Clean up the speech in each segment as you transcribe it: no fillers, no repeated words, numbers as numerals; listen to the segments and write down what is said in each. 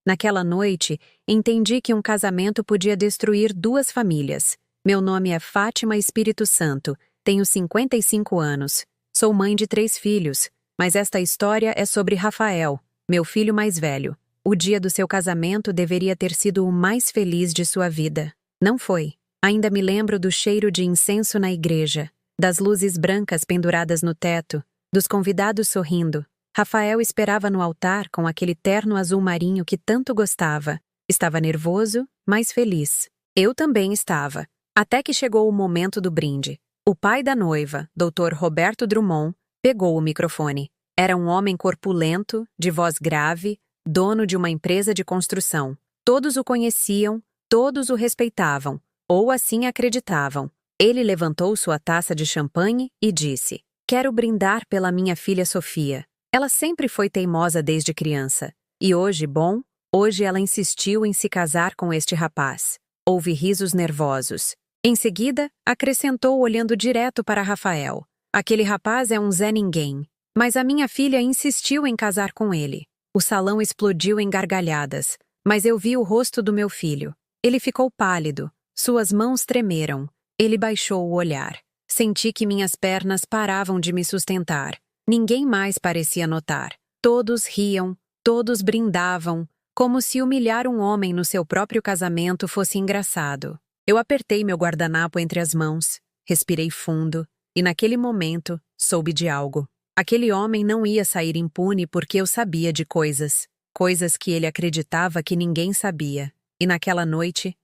Naquela noite, entendi que um casamento podia destruir duas famílias. Meu nome é Fátima Espírito Santo, tenho 55 anos, sou mãe de 3 filhos, mas esta história é sobre Rafael, meu filho mais velho. O dia do seu casamento deveria ter sido o mais feliz de sua vida. Não foi. Ainda me lembro do cheiro de incenso na igreja, das luzes brancas penduradas no teto, dos convidados sorrindo. Rafael esperava no altar com aquele terno azul marinho que tanto gostava. Estava nervoso, mas feliz. Eu também estava. Até que chegou o momento do brinde. O pai da noiva, Dr. Roberto Drummond, pegou o microfone. Era um homem corpulento, de voz grave, dono de uma empresa de construção. Todos o conheciam, todos o respeitavam, ou assim acreditavam. Ele levantou sua taça de champanhe e disse: "Quero brindar pela minha filha Sofia. Ela sempre foi teimosa desde criança. E hoje ela insistiu em se casar com este rapaz." Houve risos nervosos. Em seguida, acrescentou olhando direto para Rafael: "Aquele rapaz é um Zé Ninguém. Mas a minha filha insistiu em casar com ele." O salão explodiu em gargalhadas, mas eu vi o rosto do meu filho. Ele ficou pálido, suas mãos tremeram. Ele baixou o olhar. Senti que minhas pernas paravam de me sustentar. Ninguém mais parecia notar. Todos riam, todos brindavam, como se humilhar um homem no seu próprio casamento fosse engraçado. Eu apertei meu guardanapo entre as mãos, respirei fundo, e naquele momento, soube de algo. Aquele homem não ia sair impune porque eu sabia de coisas que ele acreditava que ninguém sabia. E naquela noite,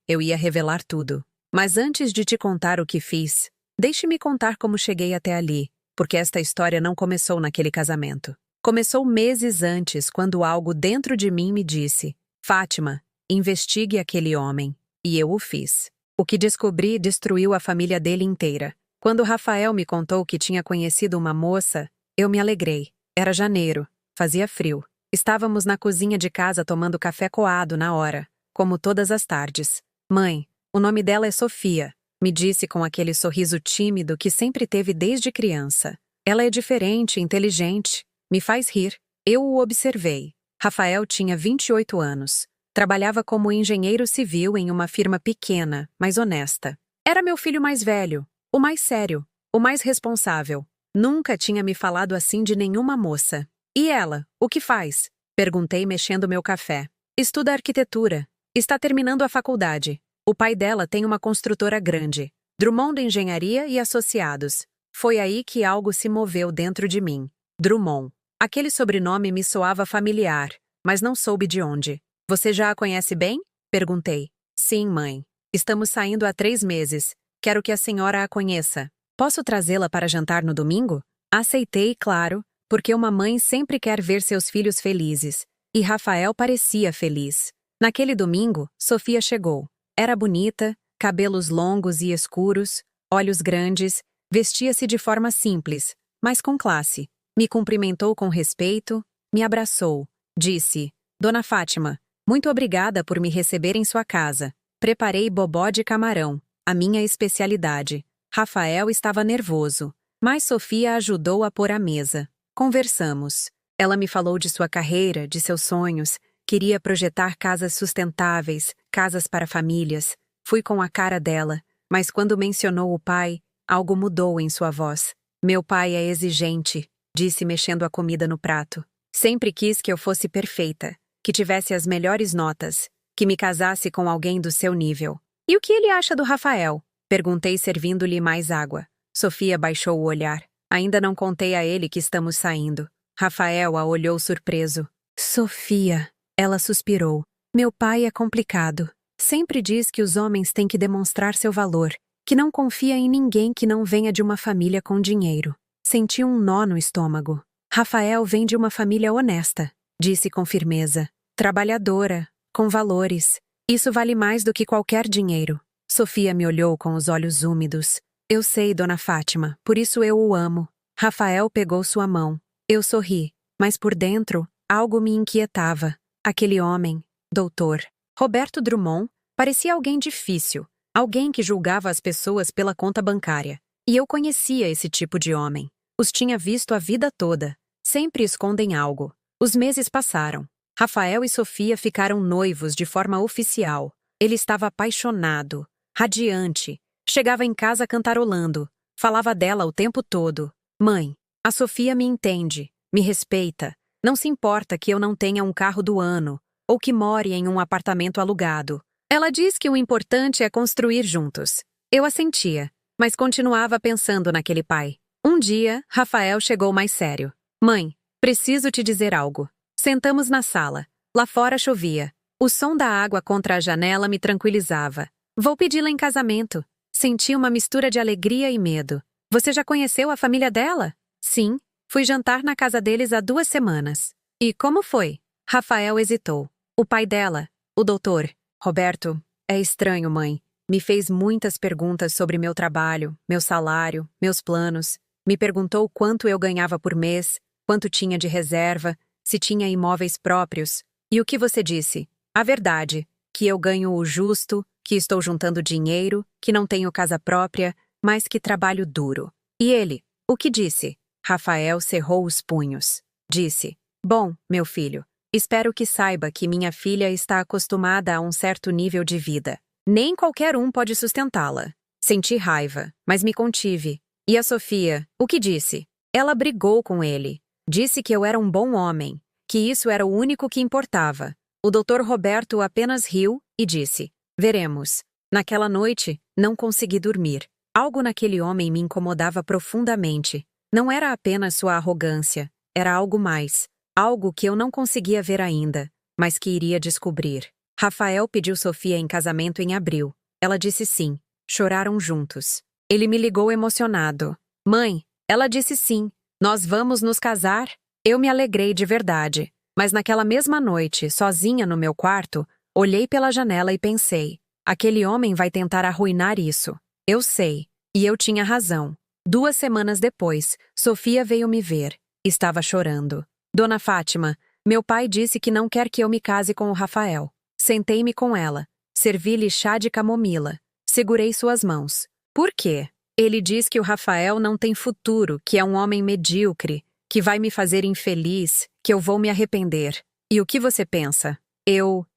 eu ia revelar tudo. Mas antes de te contar o que fiz, deixe-me contar como cheguei até ali, porque esta história não começou naquele casamento. Começou meses antes, quando algo dentro de mim me disse: "Fátima, investigue aquele homem." E eu o fiz. O que descobri destruiu a família dele inteira. Quando Rafael me contou que tinha conhecido uma moça, eu me alegrei. Era janeiro, fazia frio. Estávamos na cozinha de casa tomando café coado na hora, como todas as tardes. "Mãe, o nome dela é Sofia", me disse com aquele sorriso tímido que sempre teve desde criança. "Ela é diferente, inteligente, me faz rir." Eu o observei. Rafael tinha 28 anos. Trabalhava como engenheiro civil em uma firma pequena, mas honesta. Era meu filho mais velho, o mais sério, o mais responsável. Nunca tinha me falado assim de nenhuma moça. "E ela, o que faz?" perguntei mexendo meu café. "Estuda arquitetura. Está terminando a faculdade. O pai dela tem uma construtora grande, Drummond Engenharia e Associados." Foi aí que algo se moveu dentro de mim. Drummond. Aquele sobrenome me soava familiar, mas não soube de onde. "Você já a conhece bem?" perguntei. "Sim, mãe. Estamos saindo há 3 meses. Quero que a senhora a conheça. Posso trazê-la para jantar no domingo?" Aceitei, claro, porque uma mãe sempre quer ver seus filhos felizes. E Rafael parecia feliz. Naquele domingo, Sofia chegou. Era bonita, cabelos longos e escuros, olhos grandes, vestia-se de forma simples, mas com classe. Me cumprimentou com respeito, me abraçou. Disse: "Dona Fátima, muito obrigada por me receber em sua casa. Preparei bobó de camarão, a minha especialidade." Rafael estava nervoso, mas Sofia ajudou a pôr a mesa. Conversamos. Ela me falou de sua carreira, de seus sonhos. Queria projetar casas sustentáveis, casas para famílias. Fui com a cara dela, mas quando mencionou o pai, algo mudou em sua voz. "Meu pai é exigente", disse mexendo a comida no prato. "Sempre quis que eu fosse perfeita, que tivesse as melhores notas, que me casasse com alguém do seu nível." "E o que ele acha do Rafael?" perguntei servindo-lhe mais água. Sofia baixou o olhar. "Ainda não contei a ele que estamos saindo." Rafael a olhou surpreso. "Sofia", ela suspirou. "Meu pai é complicado. Sempre diz que os homens têm que demonstrar seu valor, que não confia em ninguém que não venha de uma família com dinheiro." Senti um nó no estômago. "Rafael vem de uma família honesta", disse com firmeza. "Trabalhadora, com valores. Isso vale mais do que qualquer dinheiro." Sofia me olhou com os olhos úmidos. "Eu sei, dona Fátima, por isso eu o amo." Rafael pegou sua mão. Eu sorri, mas por dentro, algo me inquietava. Aquele homem, doutor Roberto Drummond, parecia alguém difícil, alguém que julgava as pessoas pela conta bancária. E eu conhecia esse tipo de homem. Os tinha visto a vida toda. Sempre escondem algo. Os meses passaram. Rafael e Sofia ficaram noivos de forma oficial. Ele estava apaixonado, radiante. Chegava em casa cantarolando. Falava dela o tempo todo. Mãe, a Sofia me entende, me respeita. Não se importa que eu não tenha um carro do ano ou que more em um apartamento alugado. Ela diz que o importante é construir juntos. Eu assentia, mas continuava pensando naquele pai. Um dia, Rafael chegou mais sério. Mãe, preciso te dizer algo. Sentamos na sala. Lá fora chovia. O som da água contra a janela me tranquilizava. Vou pedi-la em casamento. Senti uma mistura de alegria e medo. Você já conheceu a família dela? Sim. Fui jantar na casa deles há 2 semanas. E como foi? Rafael hesitou. O pai dela, o doutor Roberto, é estranho, mãe. Me fez muitas perguntas sobre meu trabalho, meu salário, meus planos. Me perguntou quanto eu ganhava por mês, quanto tinha de reserva, se tinha imóveis próprios. E o que você disse? A verdade, que eu ganho o justo, que estou juntando dinheiro, que não tenho casa própria, mas que trabalho duro. E ele, o que disse? Rafael cerrou os punhos. Disse, bom, meu filho, espero que saiba que minha filha está acostumada a um certo nível de vida. Nem qualquer um pode sustentá-la. Senti raiva, mas me contive. E a Sofia, o que disse? Ela brigou com ele. Disse que eu era um bom homem, que isso era o único que importava. O Dr. Roberto apenas riu e disse, veremos. Naquela noite, não consegui dormir. Algo naquele homem me incomodava profundamente. Não era apenas sua arrogância, era algo mais. Algo que eu não conseguia ver ainda, mas que iria descobrir. Rafael pediu Sofia em casamento em abril. Ela disse sim. Choraram juntos. Ele me ligou emocionado. Mãe, ela disse sim. Nós vamos nos casar? Eu me alegrei de verdade. Mas naquela mesma noite, sozinha no meu quarto, olhei pela janela e pensei, aquele homem vai tentar arruinar isso. Eu sei. E eu tinha razão. 2 semanas depois, Sofia veio me ver. Estava chorando. Dona Fátima, meu pai disse que não quer que eu me case com o Rafael. Sentei-me com ela. Servi-lhe chá de camomila. Segurei suas mãos. Por quê? Ele diz que o Rafael não tem futuro, que é um homem medíocre, que vai me fazer infeliz, que eu vou me arrepender. E o que você pensa? Eu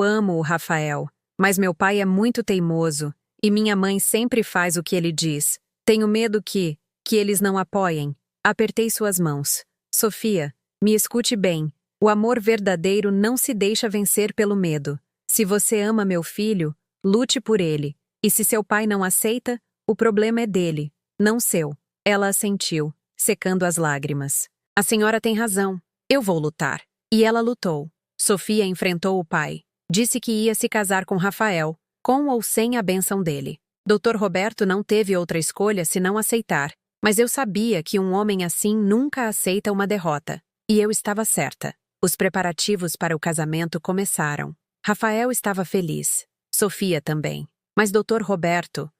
amo o Rafael, mas meu pai é muito teimoso, e minha mãe sempre faz o que ele diz. Tenho medo que eles não apoiem. Apertei suas mãos. Sofia, me escute bem. O amor verdadeiro não se deixa vencer pelo medo. Se você ama meu filho, lute por ele. E se seu pai não aceita, o problema é dele, não seu. Ela assentiu, secando as lágrimas. A senhora tem razão. Eu vou lutar. E ela lutou. Sofia enfrentou o pai. Disse que ia se casar com Rafael, com ou sem a bênção dele. Dr. Roberto não teve outra escolha senão aceitar, mas eu sabia que um homem assim nunca aceita uma derrota. E eu estava certa. Os preparativos para o casamento começaram. Rafael estava feliz. Sofia também. Mas Dr. Roberto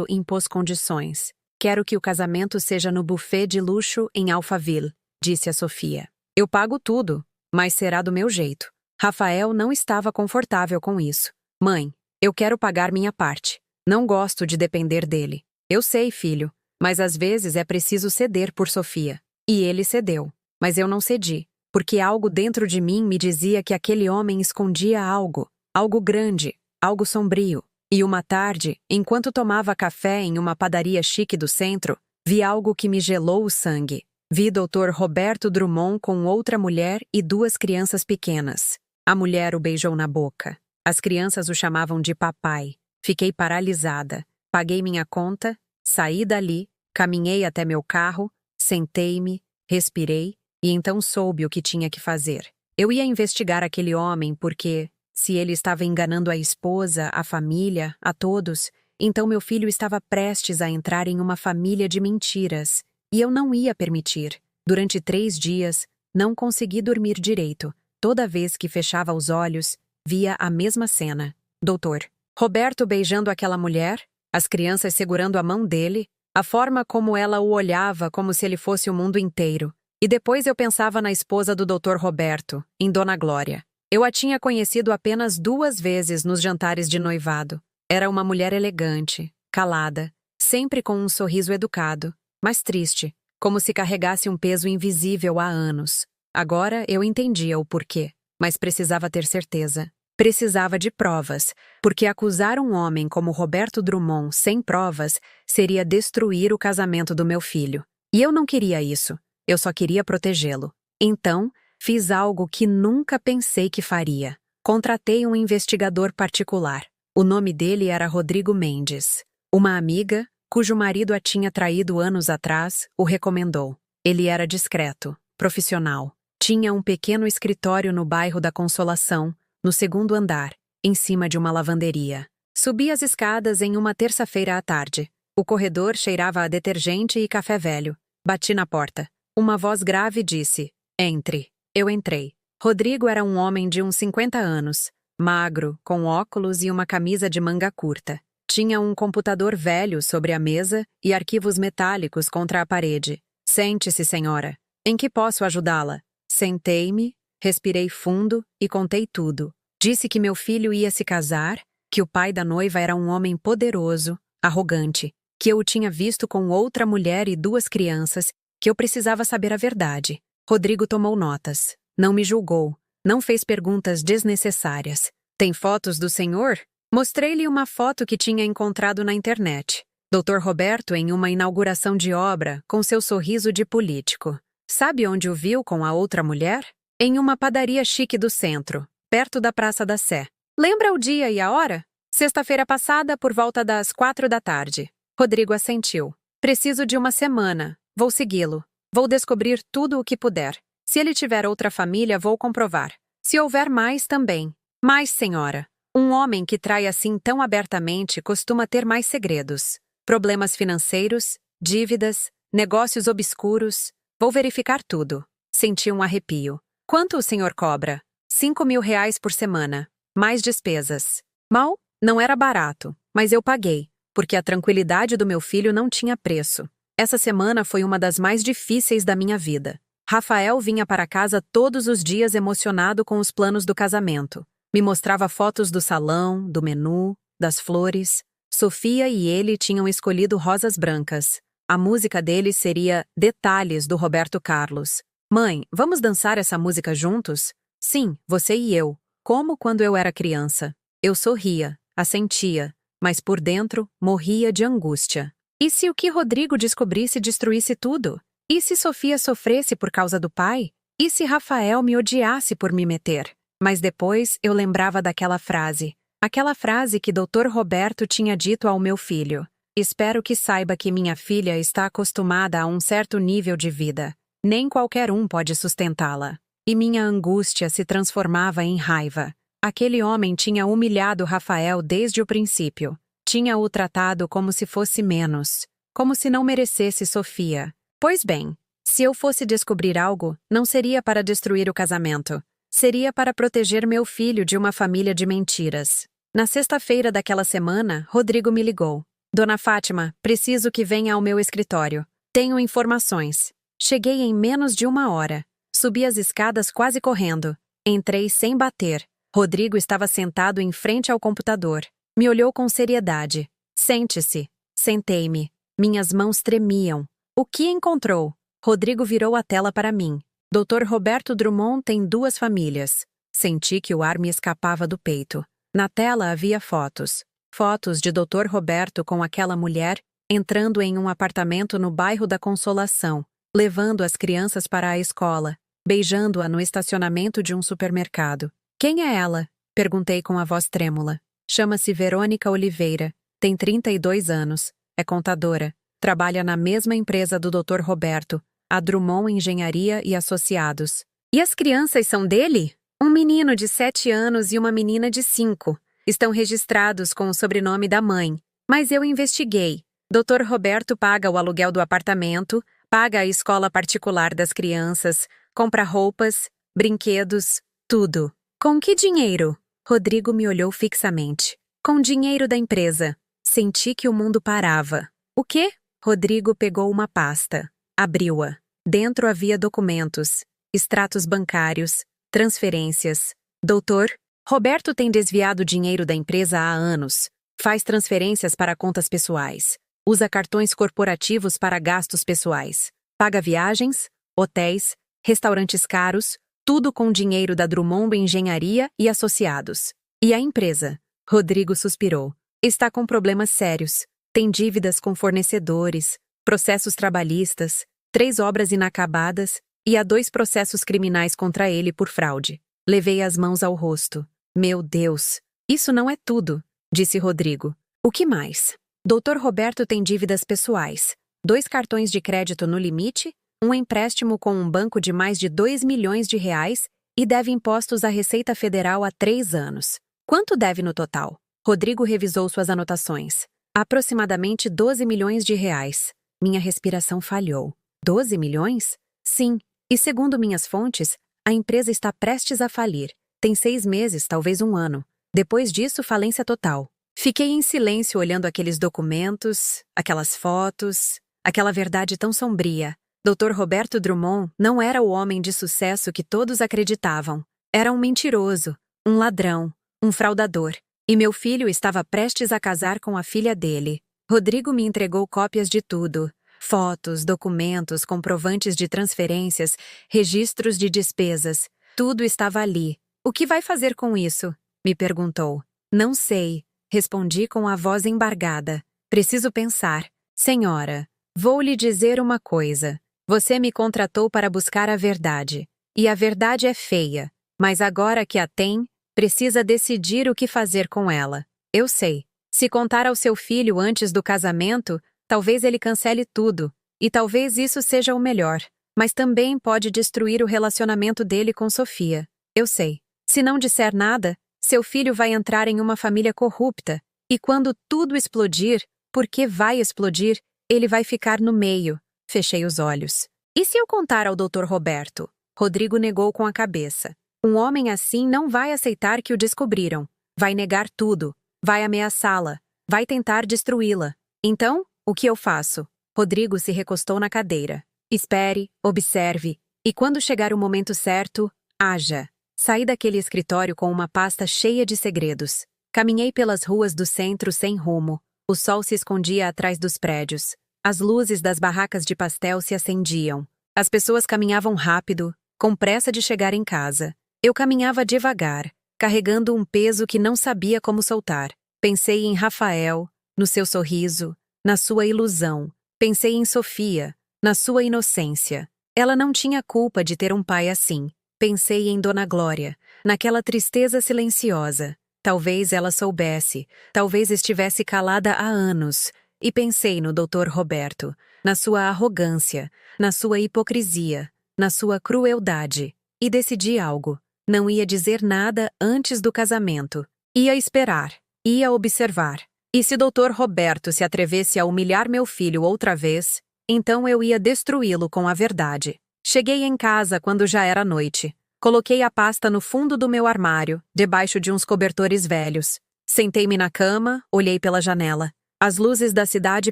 impôs condições. Quero que o casamento seja no buffet de luxo em Alphaville, disse a Sofia. Eu pago tudo, mas será do meu jeito. Rafael não estava confortável com isso. Mãe, eu quero pagar minha parte. Não gosto de depender dele. Eu sei, filho, mas às vezes é preciso ceder por Sofia. E ele cedeu. Mas eu não cedi, porque algo dentro de mim me dizia que aquele homem escondia algo grande, algo sombrio. E uma tarde, enquanto tomava café em uma padaria chique do centro, vi algo que me gelou o sangue. Vi Dr. Roberto Drummond com outra mulher e 2 crianças pequenas. A mulher o beijou na boca. As crianças o chamavam de papai. Fiquei paralisada. Paguei minha conta, saí dali, caminhei até meu carro, sentei-me, respirei e então soube o que tinha que fazer. Eu ia investigar aquele homem porque, se ele estava enganando a esposa, a família, a todos, então meu filho estava prestes a entrar em uma família de mentiras. E eu não ia permitir. Durante 3 dias, não consegui dormir direito. Toda vez que fechava os olhos, via a mesma cena. Doutor Roberto beijando aquela mulher, as crianças segurando a mão dele, a forma como ela o olhava como se ele fosse o mundo inteiro. E depois eu pensava na esposa do Dr. Roberto, em Dona Glória. Eu a tinha conhecido apenas 2 vezes nos jantares de noivado. Era uma mulher elegante, calada, sempre com um sorriso educado, mas triste, como se carregasse um peso invisível há anos. Agora eu entendia o porquê, mas precisava ter certeza. Precisava de provas, porque acusar um homem como Roberto Drummond sem provas seria destruir o casamento do meu filho. E eu não queria isso. Eu só queria protegê-lo. Então, fiz algo que nunca pensei que faria. Contratei um investigador particular. O nome dele era Rodrigo Mendes. Uma amiga, cujo marido a tinha traído anos atrás, o recomendou. Ele era discreto, profissional. Tinha um pequeno escritório no bairro da Consolação, no segundo andar, em cima de uma lavanderia. Subi as escadas em uma terça-feira à tarde. O corredor cheirava a detergente e café velho. Bati na porta. Uma voz grave disse: "Entre." Eu entrei. Rodrigo era um homem de uns 50 anos, magro, com óculos e uma camisa de manga curta. Tinha um computador velho sobre a mesa e arquivos metálicos contra a parede. "Sente-se, senhora. Em que posso ajudá-la?" Sentei-me, respirei fundo e contei tudo. Disse que meu filho ia se casar, que o pai da noiva era um homem poderoso, arrogante, que eu o tinha visto com outra mulher e 2 crianças, que eu precisava saber a verdade. Rodrigo tomou notas. Não me julgou. Não fez perguntas desnecessárias. "Tem fotos do senhor?" Mostrei-lhe uma foto que tinha encontrado na internet. Dr. Roberto em uma inauguração de obra, com seu sorriso de político. Sabe onde o viu com a outra mulher? Em uma padaria chique do centro, perto da Praça da Sé. "Lembra o dia e a hora?" "Sexta-feira passada, por volta das 4 da tarde. Rodrigo assentiu. "Preciso de uma semana. Vou segui-lo. Vou descobrir tudo o que puder. Se ele tiver outra família, vou comprovar. Se houver mais, também. Mas, senhora, um homem que trai assim tão abertamente costuma ter mais segredos. Problemas financeiros, dívidas, negócios obscuros. Vou verificar tudo." Senti um arrepio. "Quanto o senhor cobra?" R$ 5.000 por semana. Mais despesas. Mal, não era barato, mas eu paguei, porque a tranquilidade do meu filho não tinha preço. Essa semana foi uma das mais difíceis da minha vida. Rafael vinha para casa todos os dias emocionado com os planos do casamento. Me mostrava fotos do salão, do menu, das flores. Sofia e ele tinham escolhido rosas brancas. A música deles seria Detalhes, do Roberto Carlos. "Mãe, vamos dançar essa música juntos?" "Sim, você e eu. Como quando eu era criança." Eu sorria, assentia, mas por dentro morria de angústia. E se o que Rodrigo descobrisse destruísse tudo? E se Sofia sofresse por causa do pai? E se Rafael me odiasse por me meter? Mas depois eu lembrava daquela frase. Aquela frase que Dr. Roberto tinha dito ao meu filho. "Espero que saiba que minha filha está acostumada a um certo nível de vida. Nem qualquer um pode sustentá-la." E minha angústia se transformava em raiva. Aquele homem tinha humilhado Rafael desde o princípio. Tinha-o tratado como se fosse menos. Como se não merecesse Sofia. Pois bem, se eu fosse descobrir algo, não seria para destruir o casamento. Seria para proteger meu filho de uma família de mentiras. Na sexta-feira daquela semana, Rodrigo me ligou. "Dona Fátima, preciso que venha ao meu escritório. Tenho informações." Cheguei em menos de 1 hora. Subi as escadas quase correndo. Entrei sem bater. Rodrigo estava sentado em frente ao computador. Me olhou com seriedade. "Sente-se." Sentei-me. Minhas mãos tremiam. "O que encontrou?" Rodrigo virou a tela para mim. "Dr. Roberto Drummond tem 2 famílias." Senti que o ar me escapava do peito. Na tela havia fotos. Fotos de Dr. Roberto com aquela mulher entrando em um apartamento no bairro da Consolação, levando as crianças para a escola, beijando-a no estacionamento de um supermercado. "Quem é ela?" perguntei com a voz trêmula. "Chama-se Verônica Oliveira. Tem 32 anos. É contadora. Trabalha na mesma empresa do Dr. Roberto, a Drummond Engenharia e Associados." "E as crianças são dele?" "Um menino de 7 anos e uma menina de 5. Estão registrados com o sobrenome da mãe. Mas eu investiguei. Dr. Roberto paga o aluguel do apartamento, paga a escola particular das crianças, compra roupas, brinquedos, tudo." "Com que dinheiro?" Rodrigo me olhou fixamente. "Com dinheiro da empresa." Senti que o mundo parava. "O quê?" Rodrigo pegou uma pasta. Abriu-a. Dentro havia documentos, extratos bancários, transferências. "Doutor, Roberto tem desviado dinheiro da empresa há anos. Faz transferências para contas pessoais. Usa cartões corporativos para gastos pessoais. Paga viagens, hotéis, restaurantes caros, tudo com dinheiro da Drummond Engenharia e Associados. E a empresa? Rodrigo suspirou. Está com problemas sérios. Tem dívidas com fornecedores, processos trabalhistas, 3 obras inacabadas e há 2 processos criminais contra ele por fraude. Levei as mãos ao rosto. Meu Deus! Isso não é tudo, disse Rodrigo. O que mais? Dr. Roberto tem dívidas pessoais, 2 cartões de crédito no limite, um empréstimo com um banco de mais de 2 milhões de reais e deve impostos à Receita Federal há 3 anos. Quanto deve no total? Rodrigo revisou suas anotações. Aproximadamente 12 milhões de reais. Minha respiração falhou. 12 milhões? Sim. E segundo minhas fontes, a empresa está prestes a falir. Tem 6 meses, talvez 1 ano. Depois disso, falência total. Fiquei em silêncio olhando aqueles documentos, aquelas fotos, aquela verdade tão sombria. Dr. Roberto Drummond não era o homem de sucesso que todos acreditavam. Era um mentiroso, um ladrão, um fraudador. E meu filho estava prestes a casar com a filha dele. Rodrigo me entregou cópias de tudo. Fotos, documentos, comprovantes de transferências, registros de despesas. Tudo estava ali. O que vai fazer com isso? Me perguntou. Não sei. Respondi com a voz embargada. Preciso pensar. Senhora, vou lhe dizer uma coisa. Você me contratou para buscar a verdade. E a verdade é feia. Mas agora que a tem, precisa decidir o que fazer com ela. Eu sei. Se contar ao seu filho antes do casamento, talvez ele cancele tudo. E talvez isso seja o melhor. Mas também pode destruir o relacionamento dele com Sofia. Eu sei. Se não disser nada, seu filho vai entrar em uma família corrupta, e quando tudo explodir, porque vai explodir, ele vai ficar no meio. Fechei os olhos. E se eu contar ao Dr. Roberto? Rodrigo negou com a cabeça. Um homem assim não vai aceitar que o descobriram. Vai negar tudo. Vai ameaçá-la. Vai tentar destruí-la. Então, o que eu faço? Rodrigo se recostou na cadeira. Espere, observe, e quando chegar o momento certo, haja. Saí daquele escritório com uma pasta cheia de segredos. Caminhei pelas ruas do centro sem rumo. O sol se escondia atrás dos prédios. As luzes das barracas de pastel se acendiam. As pessoas caminhavam rápido, com pressa de chegar em casa. Eu caminhava devagar, carregando um peso que não sabia como soltar. Pensei em Rafael, no seu sorriso, na sua ilusão. Pensei em Sofia, na sua inocência. Ela não tinha culpa de ter um pai assim. Pensei em Dona Glória, naquela tristeza silenciosa. Talvez ela soubesse, talvez estivesse calada há anos. E pensei no Dr. Roberto, na sua arrogância, na sua hipocrisia, na sua crueldade. E decidi algo. Não ia dizer nada antes do casamento. Ia esperar. Ia observar. E se Dr. Roberto se atrevesse a humilhar meu filho outra vez, então eu ia destruí-lo com a verdade. Cheguei em casa quando já era noite. Coloquei a pasta no fundo do meu armário, debaixo de uns cobertores velhos. Sentei-me na cama, olhei pela janela. As luzes da cidade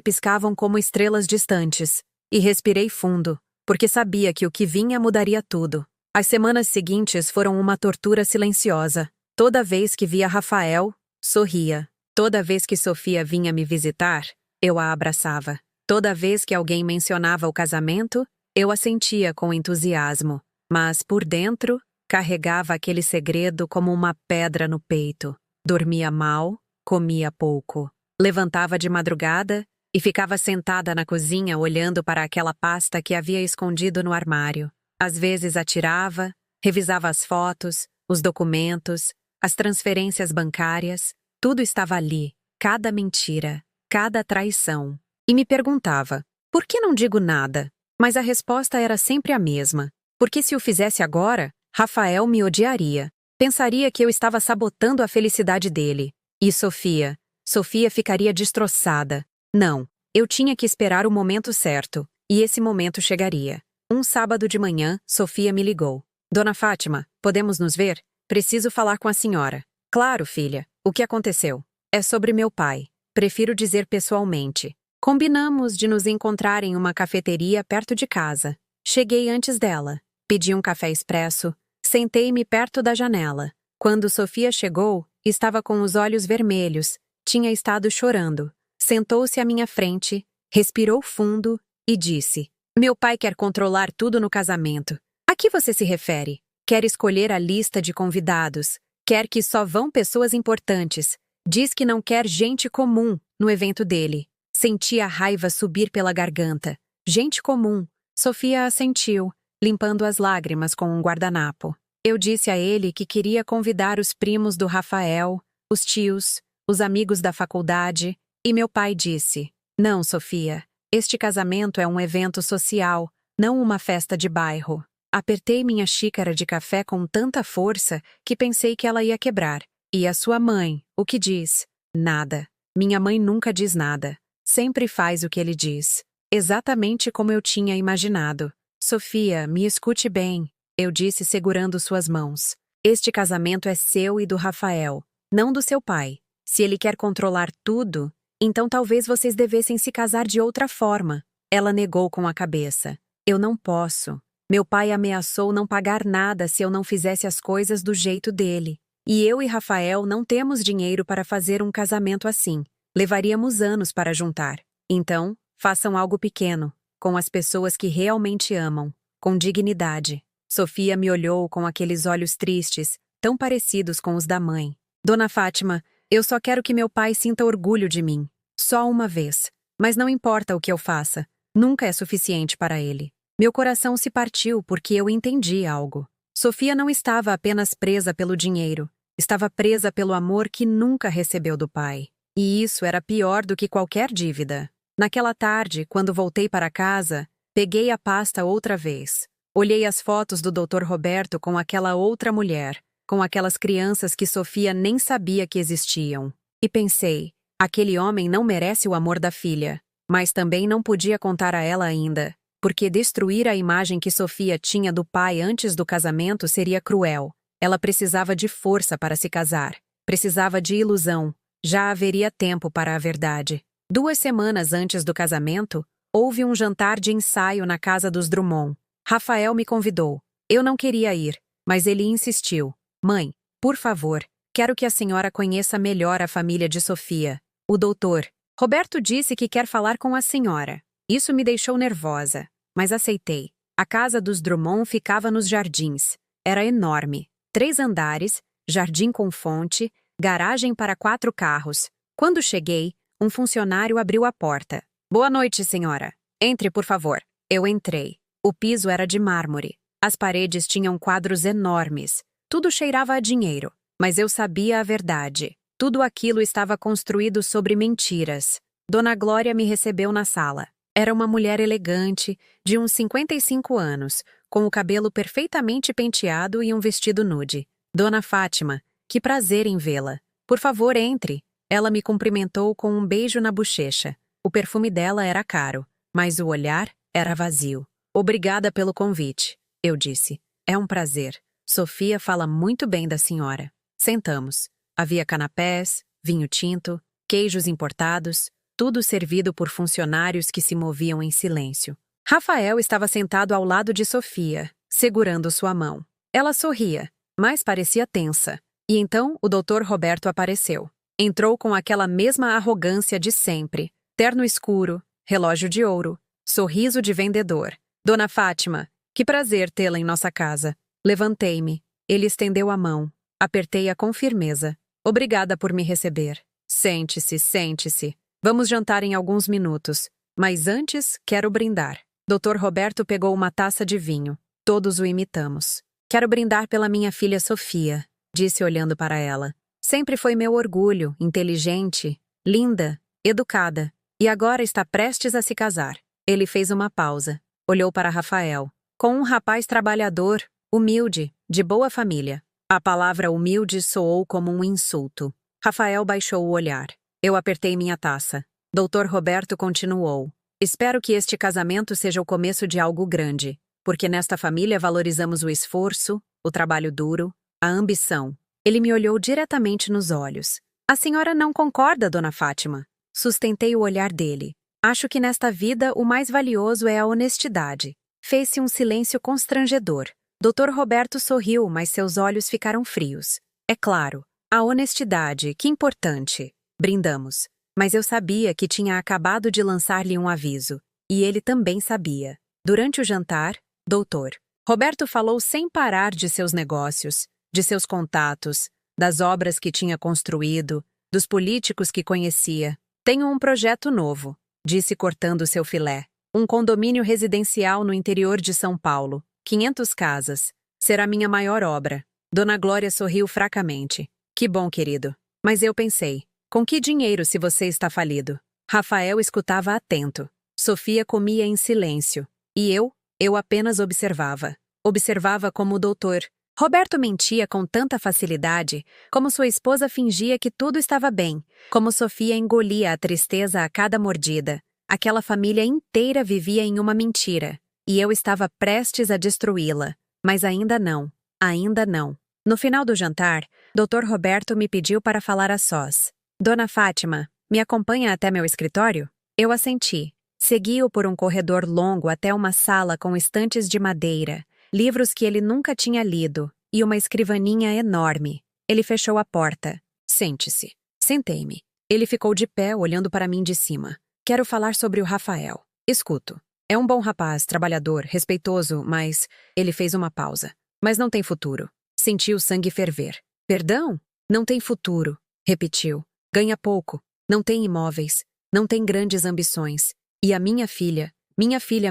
piscavam como estrelas distantes. E respirei fundo, porque sabia que o que vinha mudaria tudo. As semanas seguintes foram uma tortura silenciosa. Toda vez que via Rafael, sorria. Toda vez que Sofia vinha me visitar, eu a abraçava. Toda vez que alguém mencionava o casamento, eu assentia com entusiasmo. Mas, por dentro, carregava aquele segredo como uma pedra no peito. Dormia mal, comia pouco. Levantava de madrugada e ficava sentada na cozinha olhando para aquela pasta que havia escondido no armário. Às vezes atirava, revisava as fotos, os documentos, as transferências bancárias. Tudo estava ali, cada mentira, cada traição. E me perguntava, por que não digo nada? Mas a resposta era sempre a mesma. Porque se o fizesse agora, Rafael me odiaria. Pensaria que eu estava sabotando a felicidade dele. E Sofia? Sofia ficaria destroçada. Não, eu tinha que esperar o momento certo. E esse momento chegaria. Um sábado de manhã, Sofia me ligou. Dona Fátima, podemos nos ver? Preciso falar com a senhora. Claro, filha. O que aconteceu? É sobre meu pai. Prefiro dizer pessoalmente. Combinamos de nos encontrar em uma cafeteria perto de casa. Cheguei antes dela. Pedi um café expresso. Sentei-me perto da janela. Quando Sofia chegou, estava com os olhos vermelhos. Tinha estado chorando. Sentou-se à minha frente, respirou fundo e disse: Meu pai quer controlar tudo no casamento. A que você se refere? Quer escolher a lista de convidados. Quer que só vão pessoas importantes. Diz que não quer gente comum no evento dele. Senti a raiva subir pela garganta. Gente comum. Sofia assentiu, limpando as lágrimas com um guardanapo. Eu disse a ele que queria convidar os primos do Rafael, os tios, os amigos da faculdade, e meu pai disse: Não, Sofia, este casamento é um evento social, não uma festa de bairro. Apertei minha xícara de café com tanta força que pensei que ela ia quebrar. E a sua mãe, o que diz? Nada. Minha mãe nunca diz nada. Sempre faz o que ele diz. Exatamente como eu tinha imaginado. Sofia, me escute bem, eu disse segurando suas mãos. Este casamento é seu e do Rafael, não do seu pai. Se ele quer controlar tudo, então talvez vocês devessem se casar de outra forma. Ela negou com a cabeça. Eu não posso. Meu pai ameaçou não pagar nada se eu não fizesse as coisas do jeito dele. E eu e Rafael não temos dinheiro para fazer um casamento assim. Levaríamos anos para juntar. Então, façam algo pequeno, com as pessoas que realmente amam, com dignidade. Sofia me olhou com aqueles olhos tristes, tão parecidos com os da mãe. Dona Fátima, eu só quero que meu pai sinta orgulho de mim. Só uma vez. Mas não importa o que eu faça. Nunca é suficiente para ele. Meu coração se partiu porque eu entendi algo. Sofia não estava apenas presa pelo dinheiro. Estava presa pelo amor que nunca recebeu do pai. E isso era pior do que qualquer dívida. Naquela tarde, quando voltei para casa, peguei a pasta outra vez. Olhei as fotos do Dr. Roberto com aquela outra mulher, com aquelas crianças que Sofia nem sabia que existiam. E pensei, aquele homem não merece o amor da filha. Mas também não podia contar a ela ainda, porque destruir a imagem que Sofia tinha do pai antes do casamento seria cruel. Ela precisava de força para se casar. Precisava de ilusão. Já haveria tempo para a verdade. 2 semanas antes do casamento, houve um jantar de ensaio na casa dos Drummond. Rafael me convidou. Eu não queria ir, mas ele insistiu. Mãe, por favor, quero que a senhora conheça melhor a família de Sofia. O doutor Roberto disse que quer falar com a senhora. Isso me deixou nervosa, mas aceitei. A casa dos Drummond ficava nos jardins. Era enorme. 3 andares, jardim com fonte, garagem para 4 carros. Quando cheguei, um funcionário abriu a porta. Boa noite, senhora. Entre, por favor. Eu entrei. O piso era de mármore. As paredes tinham quadros enormes. Tudo cheirava a dinheiro, mas eu sabia a verdade. Tudo aquilo estava construído sobre mentiras. Dona Glória me recebeu na sala. Era uma mulher elegante, de uns 55 anos, com o cabelo perfeitamente penteado e um vestido nude. Dona Fátima, que prazer em vê-la. Por favor, entre. Ela me cumprimentou com um beijo na bochecha. O perfume dela era caro, mas o olhar era vazio. Obrigada pelo convite, eu disse. É um prazer. Sofia fala muito bem da senhora. Sentamos. Havia canapés, vinho tinto, queijos importados, tudo servido por funcionários que se moviam em silêncio. Rafael estava sentado ao lado de Sofia, segurando sua mão. Ela sorria, mas parecia tensa. E então o Dr. Roberto apareceu. Entrou com aquela mesma arrogância de sempre. Terno escuro, relógio de ouro, sorriso de vendedor. Dona Fátima, que prazer tê-la em nossa casa. Levantei-me. Ele estendeu a mão. Apertei-a com firmeza. Obrigada por me receber. Sente-se, sente-se. Vamos jantar em alguns minutos. Mas antes, quero brindar. Dr. Roberto pegou uma taça de vinho. Todos o imitamos. Quero brindar pela minha filha Sofia, disse olhando para ela. Sempre foi meu orgulho, inteligente, linda, educada. E agora está prestes a se casar. Ele fez uma pausa. Olhou para Rafael. Com um rapaz trabalhador, humilde, de boa família. A palavra humilde soou como um insulto. Rafael baixou o olhar. Eu apertei minha taça. Dr. Roberto continuou. Espero que este casamento seja o começo de algo grande, porque nesta família valorizamos o esforço, o trabalho duro, a ambição. Ele me olhou diretamente nos olhos. A senhora não concorda, Dona Fátima? Sustentei o olhar dele. Acho que nesta vida o mais valioso é a honestidade. Fez-se um silêncio constrangedor. Dr. Roberto sorriu, mas seus olhos ficaram frios. É claro, a honestidade, que importante. Brindamos. Mas eu sabia que tinha acabado de lançar-lhe um aviso. E ele também sabia. Durante o jantar, doutor Roberto falou sem parar de seus negócios, de seus contatos, das obras que tinha construído, dos políticos que conhecia. Tenho um projeto novo, disse cortando seu filé. Um condomínio residencial no interior de São Paulo. 500 casas. Será minha maior obra. Dona Glória sorriu fracamente. Que bom, querido. Mas eu pensei, com que dinheiro se você está falido? Rafael escutava atento. Sofia comia em silêncio. E eu apenas observava. Observava como o doutor. Roberto mentia com tanta facilidade, como sua esposa fingia que tudo estava bem, como Sofia engolia a tristeza a cada mordida. Aquela família inteira vivia em uma mentira, e eu estava prestes a destruí-la. Mas ainda não, ainda não. No final do jantar, Dr. Roberto me pediu para falar a sós. Dona Fátima, me acompanha até meu escritório? Eu assenti. Segui-o por um corredor longo até uma sala com estantes de madeira, livros que ele nunca tinha lido, e uma escrivaninha enorme. Ele fechou a porta. Sente-se. Sentei-me. Ele ficou de pé, olhando para mim de cima. Quero falar sobre o Rafael. Escuto. É um bom rapaz, trabalhador, respeitoso, mas... Ele fez uma pausa. Mas não tem futuro. Senti o sangue ferver. Perdão? Não tem futuro, repetiu. Ganha pouco. Não tem imóveis. Não tem grandes ambições. E a minha filha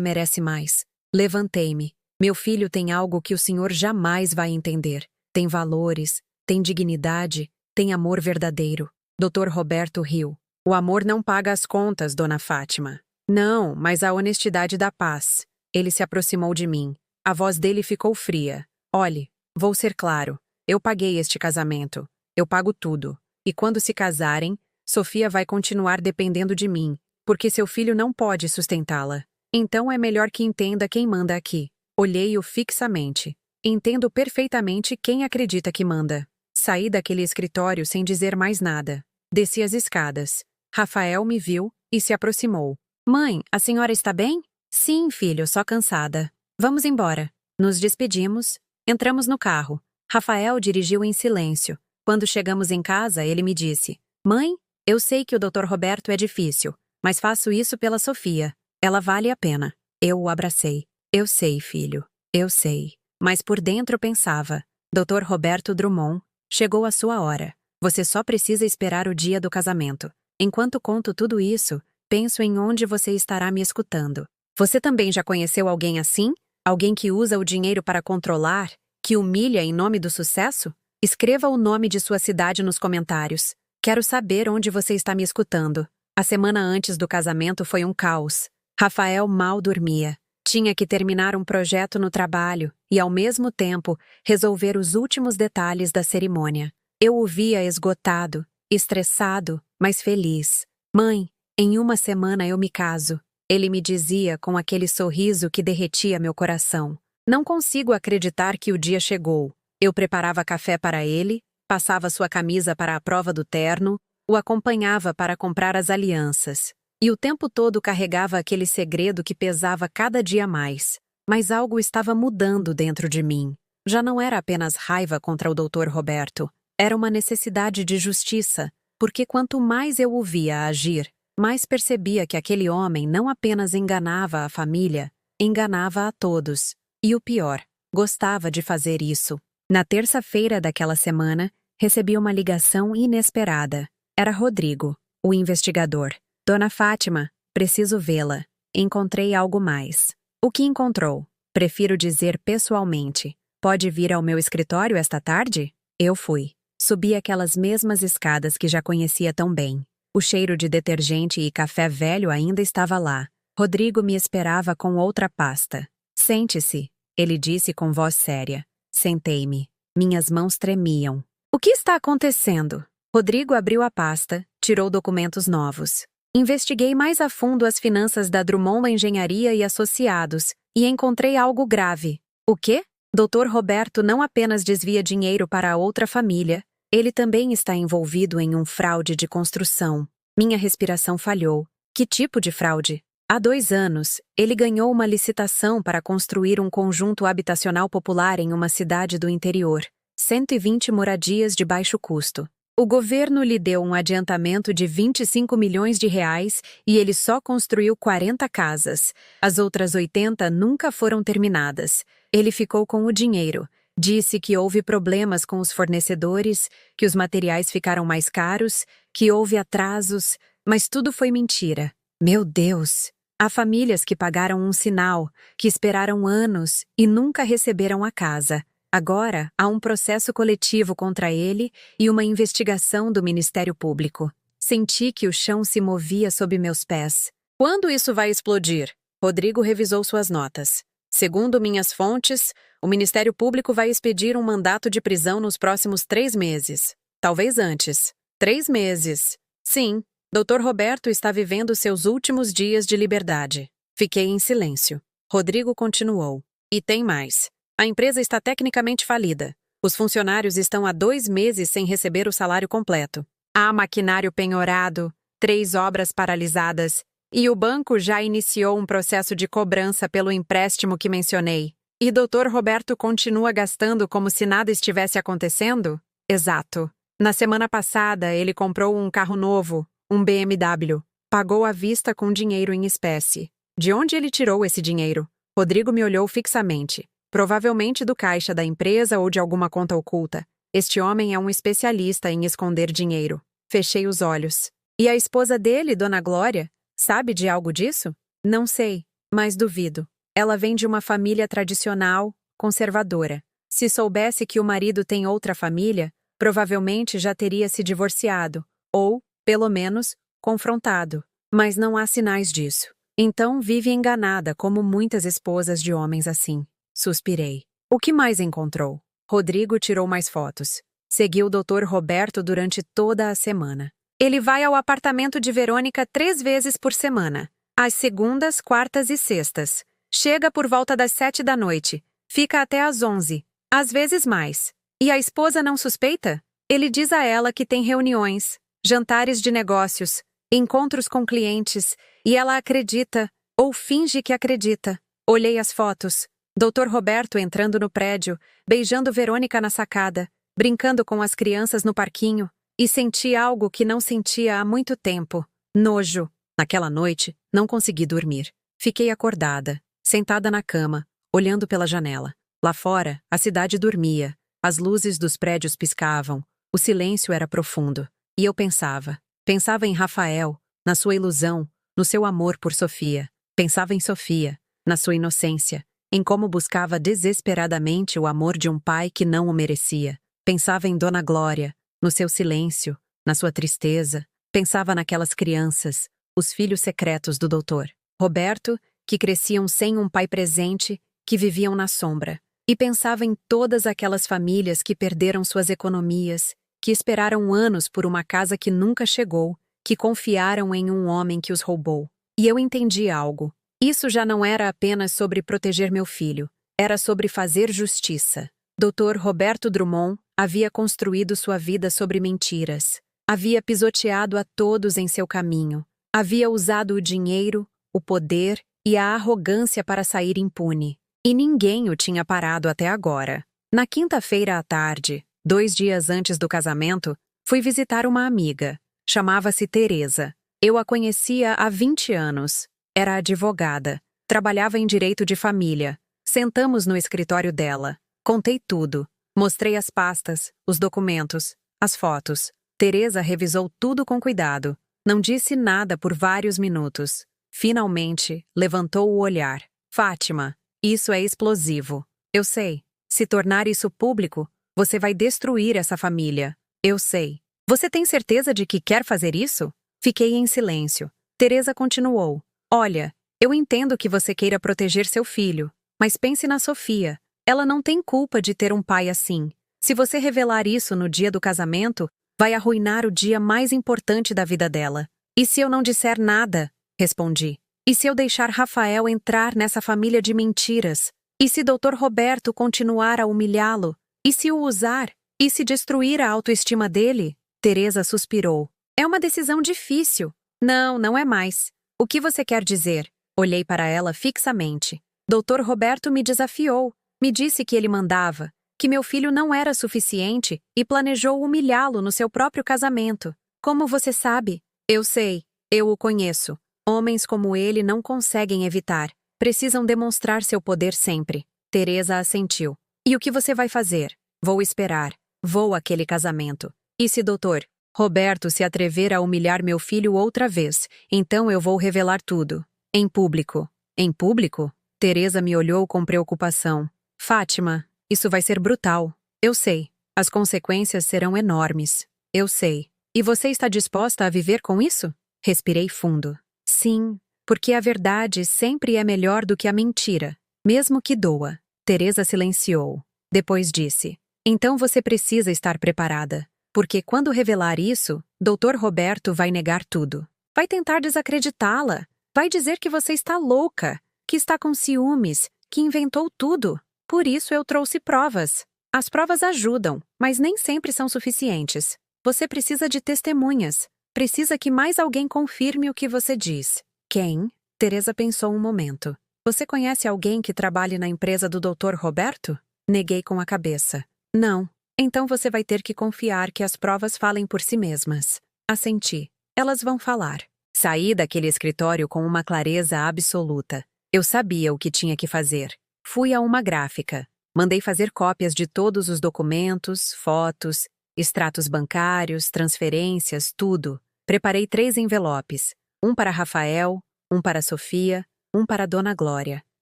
merece mais. Levantei-me. Meu filho tem algo que o senhor jamais vai entender. Tem valores, tem dignidade, tem amor verdadeiro. Dr. Roberto riu. O amor não paga as contas, dona Fátima. Não, mas a honestidade dá paz. Ele se aproximou de mim. A voz dele ficou fria. Olhe, vou ser claro. Eu paguei este casamento. Eu pago tudo. E quando se casarem, Sofia vai continuar dependendo de mim, porque seu filho não pode sustentá-la. Então é melhor que entenda quem manda aqui. Olhei-o fixamente. Entendo perfeitamente quem acredita que manda. Saí daquele escritório sem dizer mais nada. Desci as escadas. Rafael me viu e se aproximou. Mãe, a senhora está bem? Sim, filho, só cansada. Vamos embora. Nos despedimos. Entramos no carro. Rafael dirigiu em silêncio. Quando chegamos em casa, ele me disse: Mãe, eu sei que o Dr. Roberto é difícil, mas faço isso pela Sofia. Ela vale a pena. Eu o abracei. Eu sei, filho. Eu sei. Mas por dentro pensava: Dr. Roberto Drummond, chegou a sua hora. Você só precisa esperar o dia do casamento. Enquanto conto tudo isso, penso em onde você estará me escutando. Você também já conheceu alguém assim? Alguém que usa o dinheiro para controlar, que humilha em nome do sucesso? Escreva o nome de sua cidade nos comentários. Quero saber onde você está me escutando. A semana antes do casamento foi um caos. Rafael mal dormia. Tinha que terminar um projeto no trabalho e, ao mesmo tempo, resolver os últimos detalhes da cerimônia. Eu o via esgotado, estressado, mas feliz. Mãe, em uma semana eu me caso. Ele me dizia com aquele sorriso que derretia meu coração. Não consigo acreditar que o dia chegou. Eu preparava café para ele, passava sua camisa para a prova do terno, o acompanhava para comprar as alianças. E o tempo todo carregava aquele segredo que pesava cada dia mais. Mas algo estava mudando dentro de mim. Já não era apenas raiva contra o Dr. Roberto. Era uma necessidade de justiça, porque quanto mais eu o via agir, mais percebia que aquele homem não apenas enganava a família, enganava a todos. E o pior, gostava de fazer isso. Na terça-feira daquela semana, recebi uma ligação inesperada. Era Rodrigo, o investigador. Dona Fátima, preciso vê-la. Encontrei algo mais. O que encontrou? Prefiro dizer pessoalmente. Pode vir ao meu escritório esta tarde? Eu fui. Subi aquelas mesmas escadas que já conhecia tão bem. O cheiro de detergente e café velho ainda estava lá. Rodrigo me esperava com outra pasta. Sente-se, ele disse com voz séria. Sentei-me. Minhas mãos tremiam. O que está acontecendo? Rodrigo abriu a pasta, tirou documentos novos. Investiguei mais a fundo as finanças da Drummond Engenharia e Associados e encontrei algo grave. O quê? Dr. Roberto não apenas desvia dinheiro para outra família, ele também está envolvido em um fraude de construção. Minha respiração falhou. Que tipo de fraude? Há 2 anos, ele ganhou uma licitação para construir um conjunto habitacional popular em uma cidade do interior. 120 moradias de baixo custo. O governo lhe deu um adiantamento de 25 milhões de reais e ele só construiu 40 casas. As outras 80 nunca foram terminadas. Ele ficou com o dinheiro. Disse que houve problemas com os fornecedores, que os materiais ficaram mais caros, que houve atrasos, mas tudo foi mentira. Meu Deus! Há famílias que pagaram um sinal, que esperaram anos e nunca receberam a casa. Agora, há um processo coletivo contra ele e uma investigação do Ministério Público. Senti que o chão se movia sob meus pés. Quando isso vai explodir? Rodrigo revisou suas notas. Segundo minhas fontes, o Ministério Público vai expedir um mandato de prisão nos próximos 3 meses. Talvez antes. 3 meses. Sim, Dr. Roberto está vivendo seus últimos dias de liberdade. Fiquei em silêncio. Rodrigo continuou. E tem mais. A empresa está tecnicamente falida. Os funcionários estão há 2 meses sem receber o salário completo. Há maquinário penhorado, 3 obras paralisadas, e o banco já iniciou um processo de cobrança pelo empréstimo que mencionei. E Dr. Roberto continua gastando como se nada estivesse acontecendo? Exato. Na semana passada, ele comprou um carro novo, um BMW. Pagou à vista com dinheiro em espécie. De onde ele tirou esse dinheiro? Rodrigo me olhou fixamente. Provavelmente do caixa da empresa ou de alguma conta oculta. Este homem é um especialista em esconder dinheiro. Fechei os olhos. E a esposa dele, Dona Glória, sabe de algo disso? Não sei, mas duvido. Ela vem de uma família tradicional, conservadora. Se soubesse que o marido tem outra família, provavelmente já teria se divorciado, ou, pelo menos, confrontado. Mas não há sinais disso. Então vive enganada como muitas esposas de homens assim. Suspirei. O que mais encontrou? Rodrigo tirou mais fotos. Seguiu o Dr. Roberto durante toda a semana. Ele vai ao apartamento de Verônica 3 vezes por semana. Às segundas, quartas e sextas. Chega por volta das 7 da noite. Fica até às 11. Às vezes mais. E a esposa não suspeita? Ele diz a ela que tem reuniões, jantares de negócios, encontros com clientes, e ela acredita, ou finge que acredita. Olhei as fotos. Dr. Roberto entrando no prédio, beijando Verônica na sacada, brincando com as crianças no parquinho, e senti algo que não sentia há muito tempo. Nojo. Naquela noite, não consegui dormir. Fiquei acordada, sentada na cama, olhando pela janela. Lá fora, a cidade dormia. As luzes dos prédios piscavam. O silêncio era profundo. E eu pensava. Pensava em Rafael, na sua ilusão, no seu amor por Sofia. Pensava em Sofia, na sua inocência, em como buscava desesperadamente o amor de um pai que não o merecia. Pensava em Dona Glória, no seu silêncio, na sua tristeza. Pensava naquelas crianças, os filhos secretos do doutor Roberto, que cresciam sem um pai presente, que viviam na sombra. E pensava em todas aquelas famílias que perderam suas economias, que esperaram anos por uma casa que nunca chegou, que confiaram em um homem que os roubou. E eu entendi algo. Isso já não era apenas sobre proteger meu filho, era sobre fazer justiça. Dr. Roberto Drummond havia construído sua vida sobre mentiras. Havia pisoteado a todos em seu caminho. Havia usado o dinheiro, o poder e a arrogância para sair impune. E ninguém o tinha parado até agora. Na quinta-feira à tarde, 2 dias antes do casamento, fui visitar uma amiga. Chamava-se Teresa. Eu a conhecia há 20 anos. Era advogada. Trabalhava em direito de família. Sentamos no escritório dela. Contei tudo. Mostrei as pastas, os documentos, as fotos. Teresa revisou tudo com cuidado. Não disse nada por vários minutos. Finalmente, levantou o olhar. Fátima, isso é explosivo. Eu sei. Se tornar isso público, você vai destruir essa família. Eu sei. Você tem certeza de que quer fazer isso? Fiquei em silêncio. Teresa continuou. Olha, eu entendo que você queira proteger seu filho, mas pense na Sofia. Ela não tem culpa de ter um pai assim. Se você revelar isso no dia do casamento, vai arruinar o dia mais importante da vida dela. E se eu não disser nada? Respondi. E se eu deixar Rafael entrar nessa família de mentiras? E se Dr. Roberto continuar a humilhá-lo? E se o usar? E se destruir a autoestima dele? Teresa suspirou. É uma decisão difícil. Não, não é mais. O que você quer dizer? Olhei para ela fixamente. Dr. Roberto me desafiou. Me disse que ele mandava, que meu filho não era suficiente e planejou humilhá-lo no seu próprio casamento. Como você sabe? Eu sei, eu o conheço. Homens como ele não conseguem evitar. Precisam demonstrar seu poder sempre. Teresa assentiu. E o que você vai fazer? Vou esperar. Vou àquele casamento. E se Dr. Roberto se atrever a humilhar meu filho outra vez, então eu vou revelar tudo. Em público. Em público? Teresa me olhou com preocupação. Fátima, isso vai ser brutal. Eu sei. As consequências serão enormes. Eu sei. E você está disposta a viver com isso? Respirei fundo. Sim, porque a verdade sempre é melhor do que a mentira, mesmo que doa. Teresa silenciou. Depois disse: então você precisa estar preparada, porque quando revelar isso, Dr. Roberto vai negar tudo. Vai tentar desacreditá-la. Vai dizer que você está louca, que está com ciúmes, que inventou tudo. Por isso eu trouxe provas. As provas ajudam, mas nem sempre são suficientes. Você precisa de testemunhas. Precisa que mais alguém confirme o que você diz. Quem? Teresa pensou um momento. Você conhece alguém que trabalhe na empresa do Dr. Roberto? Neguei com a cabeça. Não. Então você vai ter que confiar que as provas falem por si mesmas. Assenti. Elas vão falar. Saí daquele escritório com uma clareza absoluta. Eu sabia o que tinha que fazer. Fui a uma gráfica. Mandei fazer cópias de todos os documentos, fotos, extratos bancários, transferências, tudo. Preparei 3 envelopes. Um para Rafael, um para Sofia, um para Dona Glória.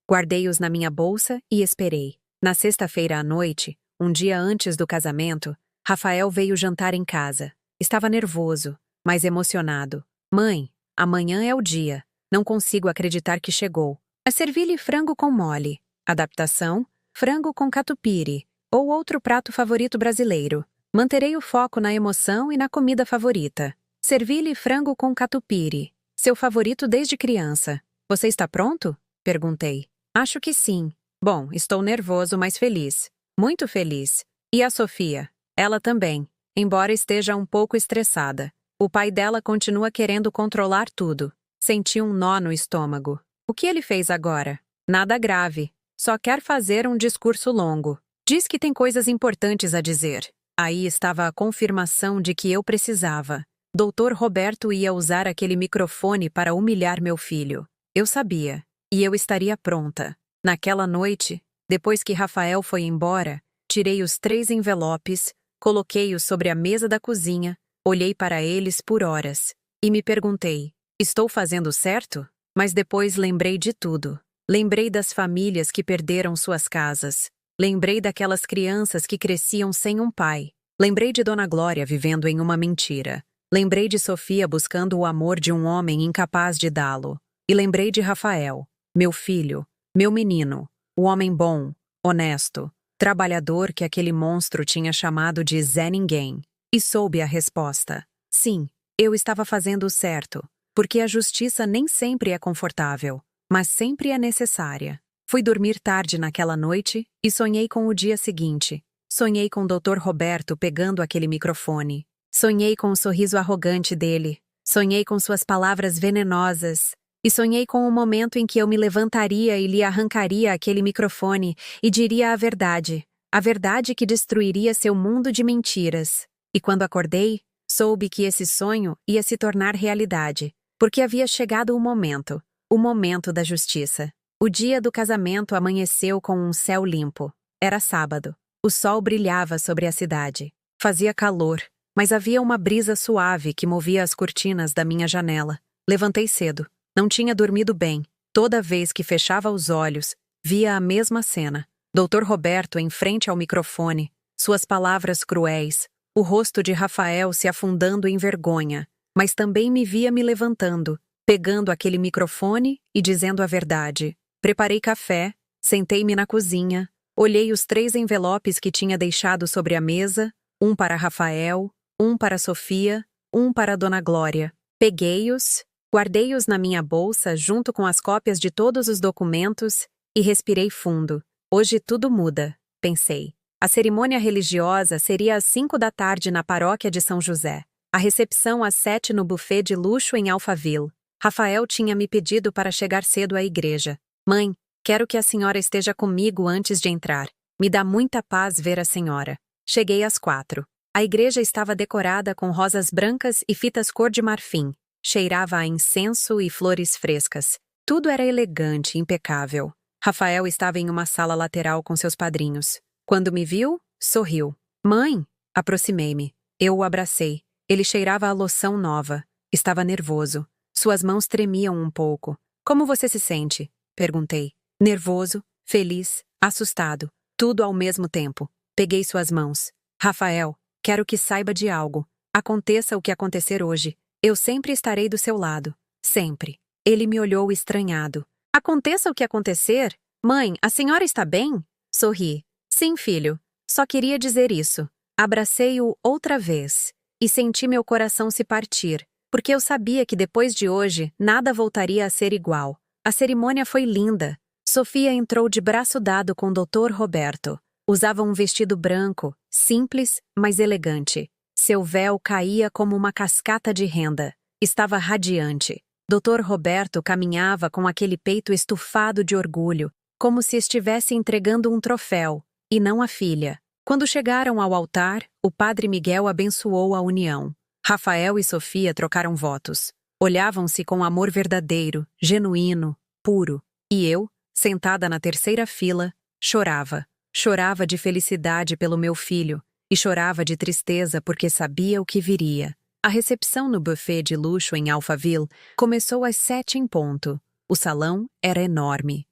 Guardei-os na minha bolsa e esperei. Na sexta-feira à noite, um dia antes do casamento, Rafael veio jantar em casa. Estava nervoso, mas emocionado. Mãe, amanhã é o dia. Não consigo acreditar que chegou. Servi-lhe frango com mole. Adaptação: frango com catupiry, ou outro prato favorito brasileiro. Manterei o foco na emoção e na comida favorita. Servi-lhe frango com catupiry, seu favorito desde criança. Você está pronto? Perguntei. Acho que sim. Bom, estou nervoso, mas feliz. Muito feliz. E a Sofia? Ela também, embora esteja um pouco estressada. O pai dela continua querendo controlar tudo. Senti um nó no estômago. O que ele fez agora? Nada grave. Só quer fazer um discurso longo. Diz que tem coisas importantes a dizer. Aí estava a confirmação de que eu precisava. Dr. Roberto ia usar aquele microfone para humilhar meu filho. Eu sabia. E eu estaria pronta. Naquela noite, depois que Rafael foi embora, tirei os 3 envelopes, coloquei-os sobre a mesa da cozinha, olhei para eles por horas. E me perguntei, estou fazendo certo? Mas depois lembrei de tudo. Lembrei das famílias que perderam suas casas. Lembrei daquelas crianças que cresciam sem um pai. Lembrei de Dona Glória vivendo em uma mentira. Lembrei de Sofia buscando o amor de um homem incapaz de dá-lo. E lembrei de Rafael, meu filho, meu menino, o homem bom, honesto, trabalhador que aquele monstro tinha chamado de Zé Ninguém. E soube a resposta. Sim, eu estava fazendo o certo, porque a justiça nem sempre é confortável, mas sempre é necessária. Fui dormir tarde naquela noite e sonhei com o dia seguinte. Sonhei com o Dr. Roberto pegando aquele microfone. Sonhei com o sorriso arrogante dele. Sonhei com suas palavras venenosas. E sonhei com o momento em que eu me levantaria e lhe arrancaria aquele microfone e diria a verdade que destruiria seu mundo de mentiras. E quando acordei, soube que esse sonho ia se tornar realidade, porque havia chegado o momento da justiça. O dia do casamento amanheceu com um céu limpo. Era sábado. O sol brilhava sobre a cidade. Fazia calor, mas havia uma brisa suave que movia as cortinas da minha janela. Levantei cedo. Não tinha dormido bem. Toda vez que fechava os olhos, via a mesma cena. Dr. Roberto em frente ao microfone, suas palavras cruéis, o rosto de Rafael se afundando em vergonha, mas também me via me levantando, pegando aquele microfone e dizendo a verdade. Preparei café, sentei-me na cozinha, olhei os 3 envelopes que tinha deixado sobre a mesa, um para Rafael, um para Sofia, um para Dona Glória. Peguei-os, guardei-os na minha bolsa junto com as cópias de todos os documentos e respirei fundo. Hoje tudo muda, pensei. A cerimônia religiosa seria às 5 da tarde na paróquia de São José. A recepção às 7 no buffet de luxo em Alphaville. Rafael tinha me pedido para chegar cedo à igreja. Mãe, quero que a senhora esteja comigo antes de entrar. Me dá muita paz ver a senhora. Cheguei às 4. A igreja estava decorada com rosas brancas e fitas cor de marfim. Cheirava a incenso e flores frescas. Tudo era elegante e impecável. Rafael estava em uma sala lateral com seus padrinhos. Quando me viu, sorriu. Mãe! Aproximei-me. Eu o abracei. Ele cheirava a loção nova. Estava nervoso. Suas mãos tremiam um pouco. Como você se sente? Perguntei. Nervoso, feliz, assustado. Tudo ao mesmo tempo. Peguei suas mãos. Rafael, quero que saiba de algo. Aconteça o que acontecer hoje. Eu sempre estarei do seu lado. Sempre. Ele me olhou estranhado. Aconteça o que acontecer? Mãe, a senhora está bem? Sorri. Sim, filho. Só queria dizer isso. Abracei-o outra vez. E senti meu coração se partir, porque eu sabia que depois de hoje nada voltaria a ser igual. A cerimônia foi linda. Sofia entrou de braço dado com o Dr. Roberto. Usava um vestido branco, simples, mas elegante. Seu véu caía como uma cascata de renda. Estava radiante. Dr. Roberto caminhava com aquele peito estufado de orgulho, como se estivesse entregando um troféu, e não a filha. Quando chegaram ao altar, o padre Miguel abençoou a união. Rafael e Sofia trocaram votos. Olhavam-se com amor verdadeiro, genuíno, puro. E eu, sentada na terceira fila, chorava. Chorava de felicidade pelo meu filho e chorava de tristeza porque sabia o que viria. A recepção no buffet de luxo em Alphaville começou às 7 em ponto. O salão era enorme.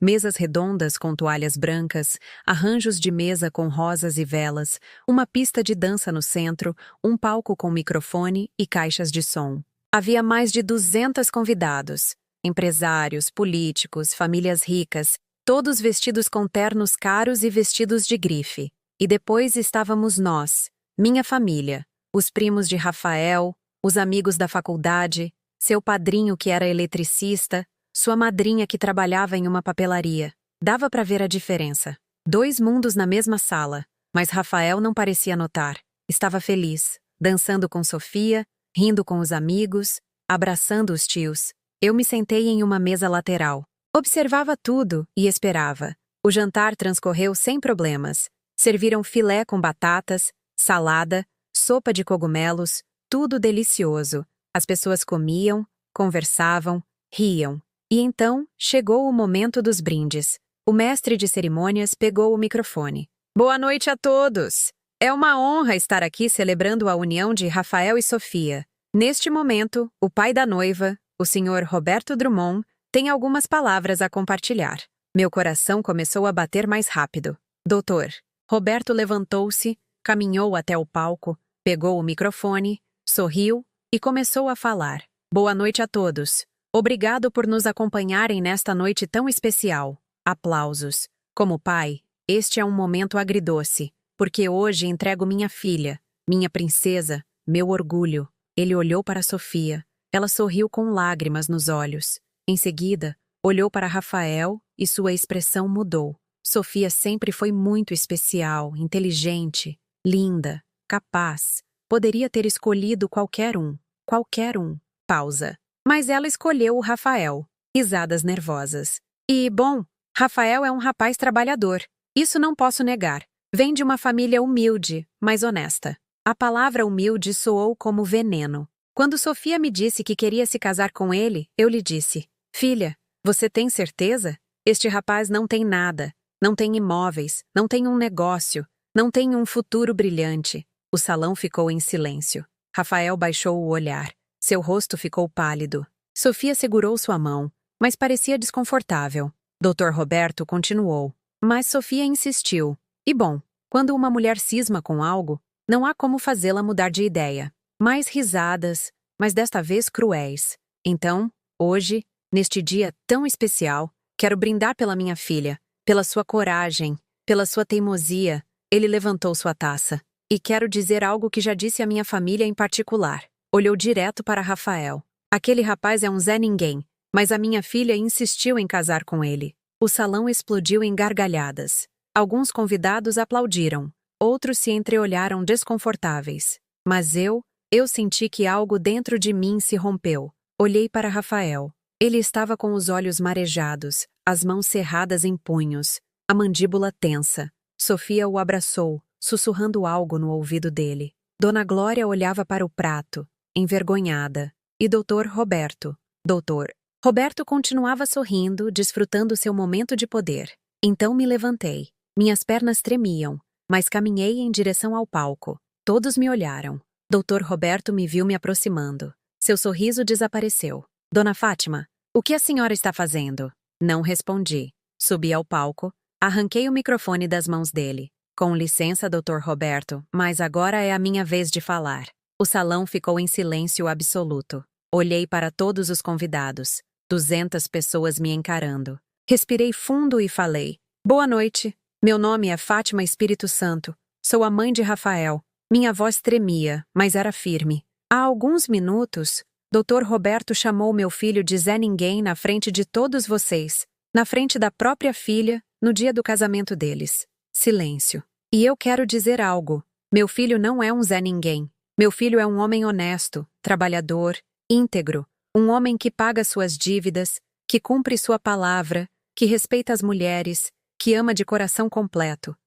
Mesas redondas com toalhas brancas, arranjos de mesa com rosas e velas, uma pista de dança no centro, um palco com microfone e caixas de som. Havia mais de 200 convidados, empresários, políticos, famílias ricas, todos vestidos com ternos caros e vestidos de grife. E depois estávamos nós, minha família, os primos de Rafael, os amigos da faculdade, seu padrinho que era eletricista, sua madrinha que trabalhava em uma papelaria. Dava para ver a diferença. 2 mundos na mesma sala, mas Rafael não parecia notar. Estava feliz, dançando com Sofia, rindo com os amigos, abraçando os tios. Eu me sentei em uma mesa lateral. Observava tudo e esperava. O jantar transcorreu sem problemas. Serviram filé com batatas, salada, sopa de cogumelos, tudo delicioso. As pessoas comiam, conversavam, riam. E então chegou o momento dos brindes. O mestre de cerimônias pegou o microfone. Boa noite a todos! É uma honra estar aqui celebrando a união de Rafael e Sofia. Neste momento, o pai da noiva, o senhor Roberto Drummond, tem algumas palavras a compartilhar. Meu coração começou a bater mais rápido. Doutor. Roberto levantou-se, caminhou até o palco, pegou o microfone, sorriu e começou a falar. Boa noite a todos. Obrigado por nos acompanharem nesta noite tão especial. Aplausos. Como pai, este é um momento agridoce, porque hoje entrego minha filha, minha princesa, meu orgulho. Ele olhou para Sofia. Ela sorriu com lágrimas nos olhos. Em seguida, olhou para Rafael e sua expressão mudou. Sofia sempre foi muito especial, inteligente, linda, capaz. Poderia ter escolhido qualquer um. Qualquer um. Pausa. Mas ela escolheu o Rafael. Risadas nervosas. E, bom, Rafael é um rapaz trabalhador. Isso não posso negar. Vem de uma família humilde, mas honesta. A palavra humilde soou como veneno. Quando Sofia me disse que queria se casar com ele, eu lhe disse: Filha, você tem certeza? Este rapaz não tem nada. Não tem imóveis, não tem um negócio, não tem um futuro brilhante. O salão ficou em silêncio. Rafael baixou o olhar. Seu rosto ficou pálido. Sofia segurou sua mão, mas parecia desconfortável. Dr. Roberto continuou. Mas Sofia insistiu. E bom, quando uma mulher cisma com algo, não há como fazê-la mudar de ideia. Mais risadas, mas desta vez cruéis. Então, hoje, neste dia tão especial, quero brindar pela minha filha, pela sua coragem, pela sua teimosia. Ele levantou sua taça. E quero dizer algo que já disse à minha família em particular. Olhou direto para Rafael. Aquele rapaz é um Zé Ninguém, mas a minha filha insistiu em casar com ele. O salão explodiu em gargalhadas. Alguns convidados aplaudiram, outros se entreolharam desconfortáveis. Mas eu senti que algo dentro de mim se rompeu. Olhei para Rafael. Ele estava com os olhos marejados, as mãos cerradas em punhos, a mandíbula tensa. Sofia o abraçou, sussurrando algo no ouvido dele. Dona Glória olhava para o prato, envergonhada. E Doutor Roberto? Doutor Roberto continuava sorrindo, desfrutando seu momento de poder. Então me levantei. Minhas pernas tremiam, mas caminhei em direção ao palco. Todos me olharam. Doutor Roberto me viu me aproximando. Seu sorriso desapareceu. Dona Fátima, o que a senhora está fazendo? Não respondi. Subi ao palco, arranquei o microfone das mãos dele. Com licença, Doutor Roberto, mas agora é a minha vez de falar. O salão ficou em silêncio absoluto. Olhei para todos os convidados. 200 pessoas me encarando. Respirei fundo e falei. Boa noite. Meu nome é Fátima Espírito Santo. Sou a mãe de Rafael. Minha voz tremia, mas era firme. Há alguns minutos, Dr. Roberto chamou meu filho de Zé Ninguém na frente de todos vocês, na frente da própria filha, no dia do casamento deles. Silêncio. E eu quero dizer algo. Meu filho não é um Zé Ninguém. Meu filho é um homem honesto, trabalhador, íntegro, um homem que paga suas dívidas, que cumpre sua palavra, que respeita as mulheres, que ama de coração completo.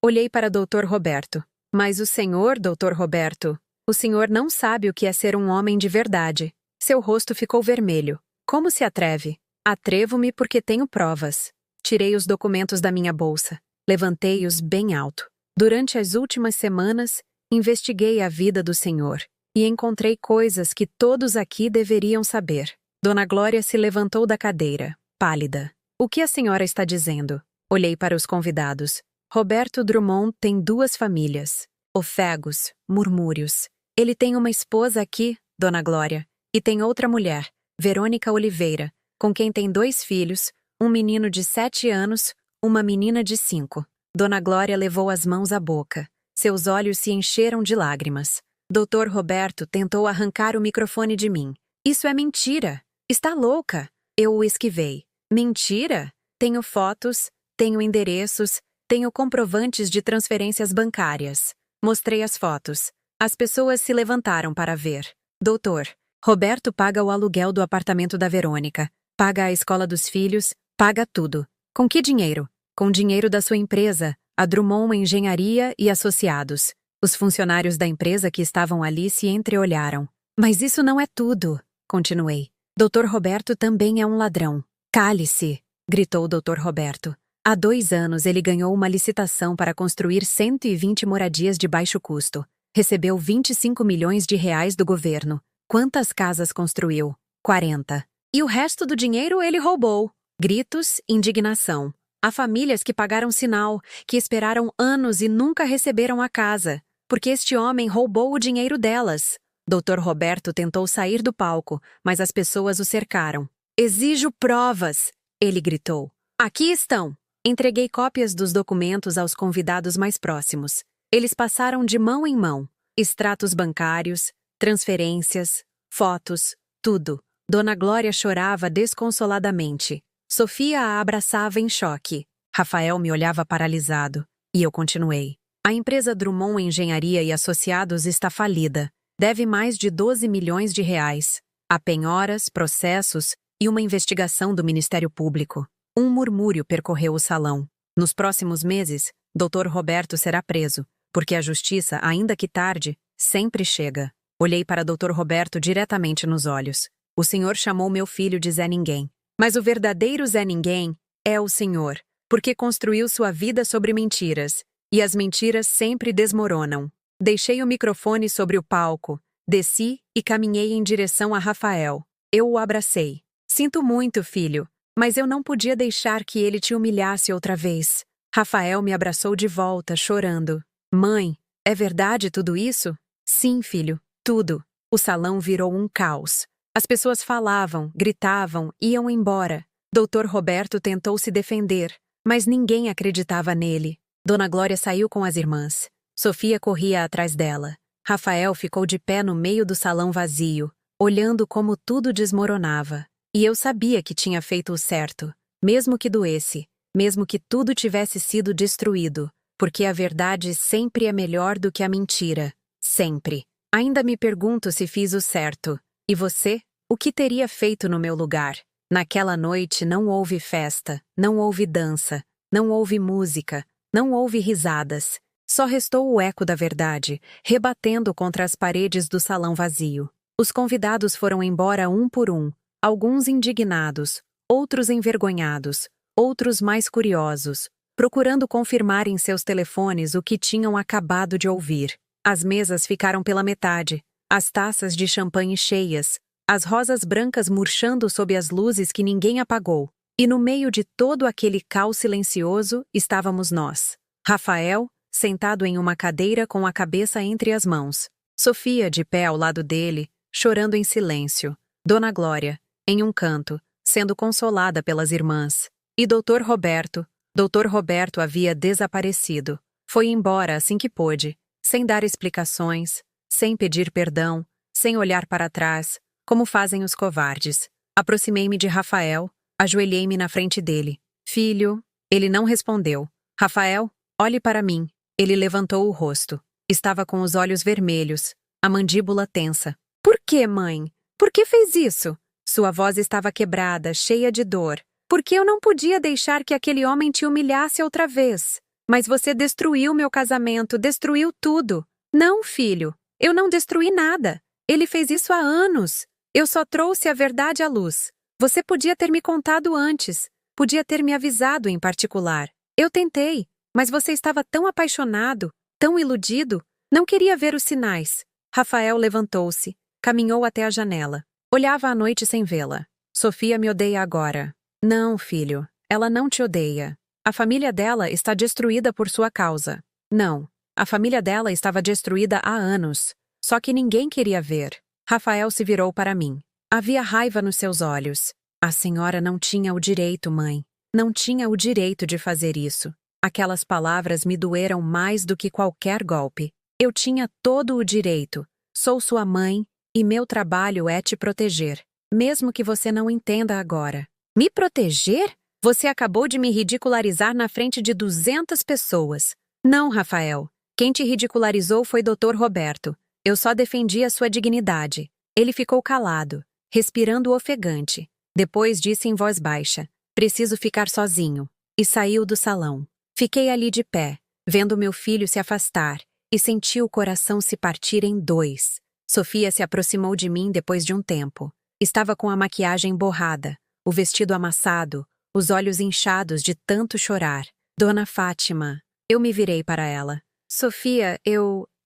Olhei para Dr. Roberto. Mas o senhor, Dr. Roberto, o senhor não sabe o que é ser um homem de verdade. Seu rosto ficou vermelho. Como se atreve? Atrevo-me porque tenho provas. Tirei os documentos da minha bolsa. Levantei-os bem alto. Durante as últimas semanas, investiguei a vida do senhor e encontrei coisas que todos aqui deveriam saber. Dona Glória se levantou da cadeira, pálida. O que a senhora está dizendo? Olhei para os convidados. Roberto Drummond tem 2 famílias. Ofegos, murmúrios. Ele tem uma esposa aqui, Dona Glória, e tem outra mulher, Verônica Oliveira, com quem tem 2 filhos, um menino de 7 anos, uma menina de 5. Dona Glória levou as mãos à boca. Seus olhos se encheram de lágrimas. Dr. Roberto tentou arrancar o microfone de mim. Isso é mentira! Está louca! Eu o esquivei. Mentira? Tenho fotos, tenho endereços, tenho comprovantes de transferências bancárias. Mostrei as fotos. As pessoas se levantaram para ver. Doutor, Roberto paga o aluguel do apartamento da Verônica, paga a escola dos filhos, paga tudo. Com que dinheiro? Com dinheiro da sua empresa, a Drummond Engenharia e Associados. Os funcionários da empresa que estavam ali se entreolharam. Mas isso não é tudo, continuei. Dr. Roberto também é um ladrão. Cale-se, gritou o Dr. Roberto. Há 2 anos ele ganhou uma licitação para construir 120 moradias de baixo custo. Recebeu 25 milhões de reais do governo. Quantas casas construiu? 40. E o resto do dinheiro ele roubou. Gritos, indignação. Há famílias que pagaram sinal, que esperaram anos e nunca receberam a casa, porque este homem roubou o dinheiro delas. Dr. Roberto tentou sair do palco, mas as pessoas o cercaram. Exijo provas, ele gritou. Aqui estão. Entreguei cópias dos documentos aos convidados mais próximos. Eles passaram de mão em mão. Extratos bancários, transferências, fotos, tudo. Dona Glória chorava desconsoladamente. Sofia a abraçava em choque. Rafael me olhava paralisado. E eu continuei. A empresa Drummond Engenharia e Associados está falida. Deve mais de 12 milhões de reais. Há penhoras, processos e uma investigação do Ministério Público. Um murmúrio percorreu o salão. Nos próximos meses, Dr. Roberto será preso, porque a justiça, ainda que tarde, sempre chega. Olhei para Dr. Roberto diretamente nos olhos. O senhor chamou meu filho de Zé Ninguém. Mas o verdadeiro Zé Ninguém é o senhor, porque construiu sua vida sobre mentiras. E as mentiras sempre desmoronam. Deixei o microfone sobre o palco, desci e caminhei em direção a Rafael. Eu o abracei. Sinto muito, filho. Mas eu não podia deixar que ele te humilhasse outra vez. Rafael me abraçou de volta, chorando. Mãe, é verdade tudo isso? Sim, filho, tudo. O salão virou um caos. As pessoas falavam, gritavam, iam embora. Dr. Roberto tentou se defender, mas ninguém acreditava nele. Dona Glória saiu com as irmãs. Sofia corria atrás dela. Rafael ficou de pé no meio do salão vazio, olhando como tudo desmoronava. E eu sabia que tinha feito o certo, mesmo que doesse, mesmo que tudo tivesse sido destruído, porque a verdade sempre é melhor do que a mentira. Sempre. Ainda me pergunto se fiz o certo. E você? O que teria feito no meu lugar? Naquela noite não houve festa, não houve dança, não houve música. Não houve risadas. Só restou o eco da verdade, rebatendo contra as paredes do salão vazio. Os convidados foram embora um por um, alguns indignados, outros envergonhados, outros mais curiosos, procurando confirmar em seus telefones o que tinham acabado de ouvir. As mesas ficaram pela metade, as taças de champanhe cheias, as rosas brancas murchando sob as luzes que ninguém apagou. E no meio de todo aquele caos silencioso estávamos nós. Rafael, sentado em uma cadeira com a cabeça entre as mãos. Sofia, de pé ao lado dele, chorando em silêncio. Dona Glória, em um canto, sendo consolada pelas irmãs. E Dr. Roberto. Dr. Roberto havia desaparecido. Foi embora assim que pôde, sem dar explicações, sem pedir perdão, sem olhar para trás, como fazem os covardes. Aproximei-me de Rafael, ajoelhei-me na frente dele. Filho, ele não respondeu. Rafael, olhe para mim. Ele levantou o rosto. Estava com os olhos vermelhos, a mandíbula tensa. Por que, mãe? Por que fez isso? Sua voz estava quebrada, cheia de dor. Porque eu não podia deixar que aquele homem te humilhasse outra vez. Mas você destruiu meu casamento, destruiu tudo. Não, filho, eu não destruí nada. Ele fez isso há anos. Eu só trouxe a verdade à luz. Você podia ter me contado antes. Podia ter me avisado em particular. Eu tentei, mas você estava tão apaixonado, tão iludido, não queria ver os sinais. Rafael levantou-se, caminhou até a janela. Olhava à noite sem vê-la. Sofia me odeia agora. Não, filho, ela não te odeia. A família dela está destruída por sua causa. Não, a família dela estava destruída há anos. Só que ninguém queria ver. Rafael se virou para mim. Havia raiva nos seus olhos. A senhora não tinha o direito, mãe. Não tinha o direito de fazer isso. Aquelas palavras me doeram mais do que qualquer golpe. Eu tinha todo o direito. Sou sua mãe e meu trabalho é te proteger. Mesmo que você não entenda agora. Me proteger? Você acabou de me ridicularizar na frente de 200 pessoas. Não, Rafael. Quem te ridicularizou foi Dr. Roberto. Eu só defendi a sua dignidade. Ele ficou calado, respirando ofegante. Depois disse em voz baixa: preciso ficar sozinho. E saiu do salão. Fiquei ali de pé, vendo meu filho se afastar, e senti o coração se partir em dois. Sofia se aproximou de mim depois de um tempo. Estava com a maquiagem borrada, o vestido amassado, os olhos inchados de tanto chorar. Dona Fátima. Eu me virei para ela. Sofia,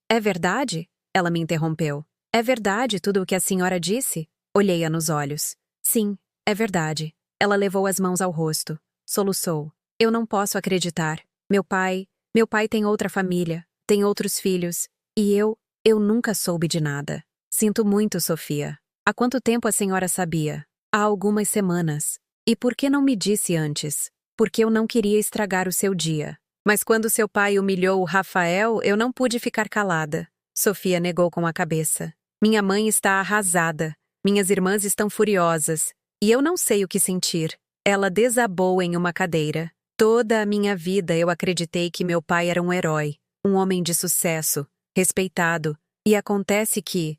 É verdade? Ela me interrompeu. É verdade tudo o que a senhora disse? Olhei-a nos olhos. Sim, é verdade. Ela levou as mãos ao rosto. Soluçou. Eu não posso acreditar. Meu pai tem outra família, tem outros filhos. E eu nunca soube de nada. Sinto muito, Sofia. Há quanto tempo a senhora sabia? Há algumas semanas. E por que não me disse antes? Porque eu não queria estragar o seu dia. Mas quando seu pai humilhou o Rafael, eu não pude ficar calada. Sofia negou com a cabeça. Minha mãe está arrasada. Minhas irmãs estão furiosas. E eu não sei o que sentir. Ela desabou em uma cadeira. Toda a minha vida eu acreditei que meu pai era um herói, um homem de sucesso, respeitado. E acontece que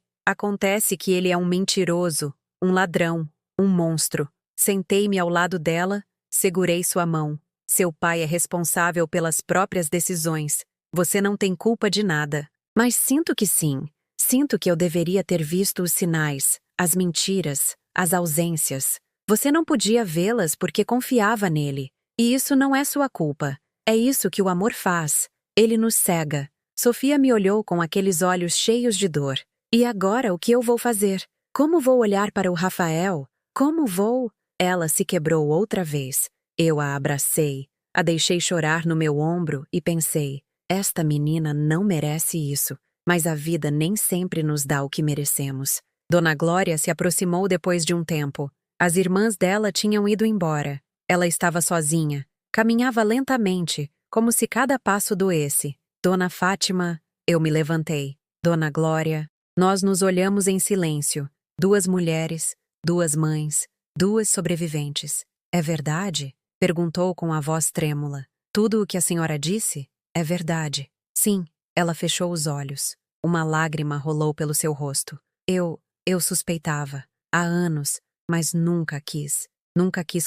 ele é um mentiroso, um ladrão, um monstro. Sentei-me ao lado dela, segurei sua mão. Seu pai é responsável pelas próprias decisões. Você não tem culpa de nada. Mas sinto que sim. Sinto que eu deveria ter visto os sinais, as mentiras, as ausências. Você não podia vê-las porque confiava nele. E isso não é sua culpa. É isso que o amor faz. Ele nos cega. Sofia me olhou com aqueles olhos cheios de dor. E agora o que eu vou fazer? Como vou olhar para o Rafael? Como vou? Ela se quebrou outra vez. Eu a abracei, a deixei chorar no meu ombro e pensei: esta menina não merece isso, mas a vida nem sempre nos dá o que merecemos. Dona Glória se aproximou depois de um tempo. As irmãs dela tinham ido embora. Ela estava sozinha, caminhava lentamente, como se cada passo doesse. Dona Fátima, eu me levantei. Dona Glória, nós nos olhamos em silêncio. 2 mulheres, 2 mães, 2 sobreviventes. É verdade? Perguntou com a voz trêmula. Tudo o que a senhora disse? É verdade. Sim, ela fechou os olhos. Uma lágrima rolou pelo seu rosto. Eu suspeitava. Há anos, mas nunca quis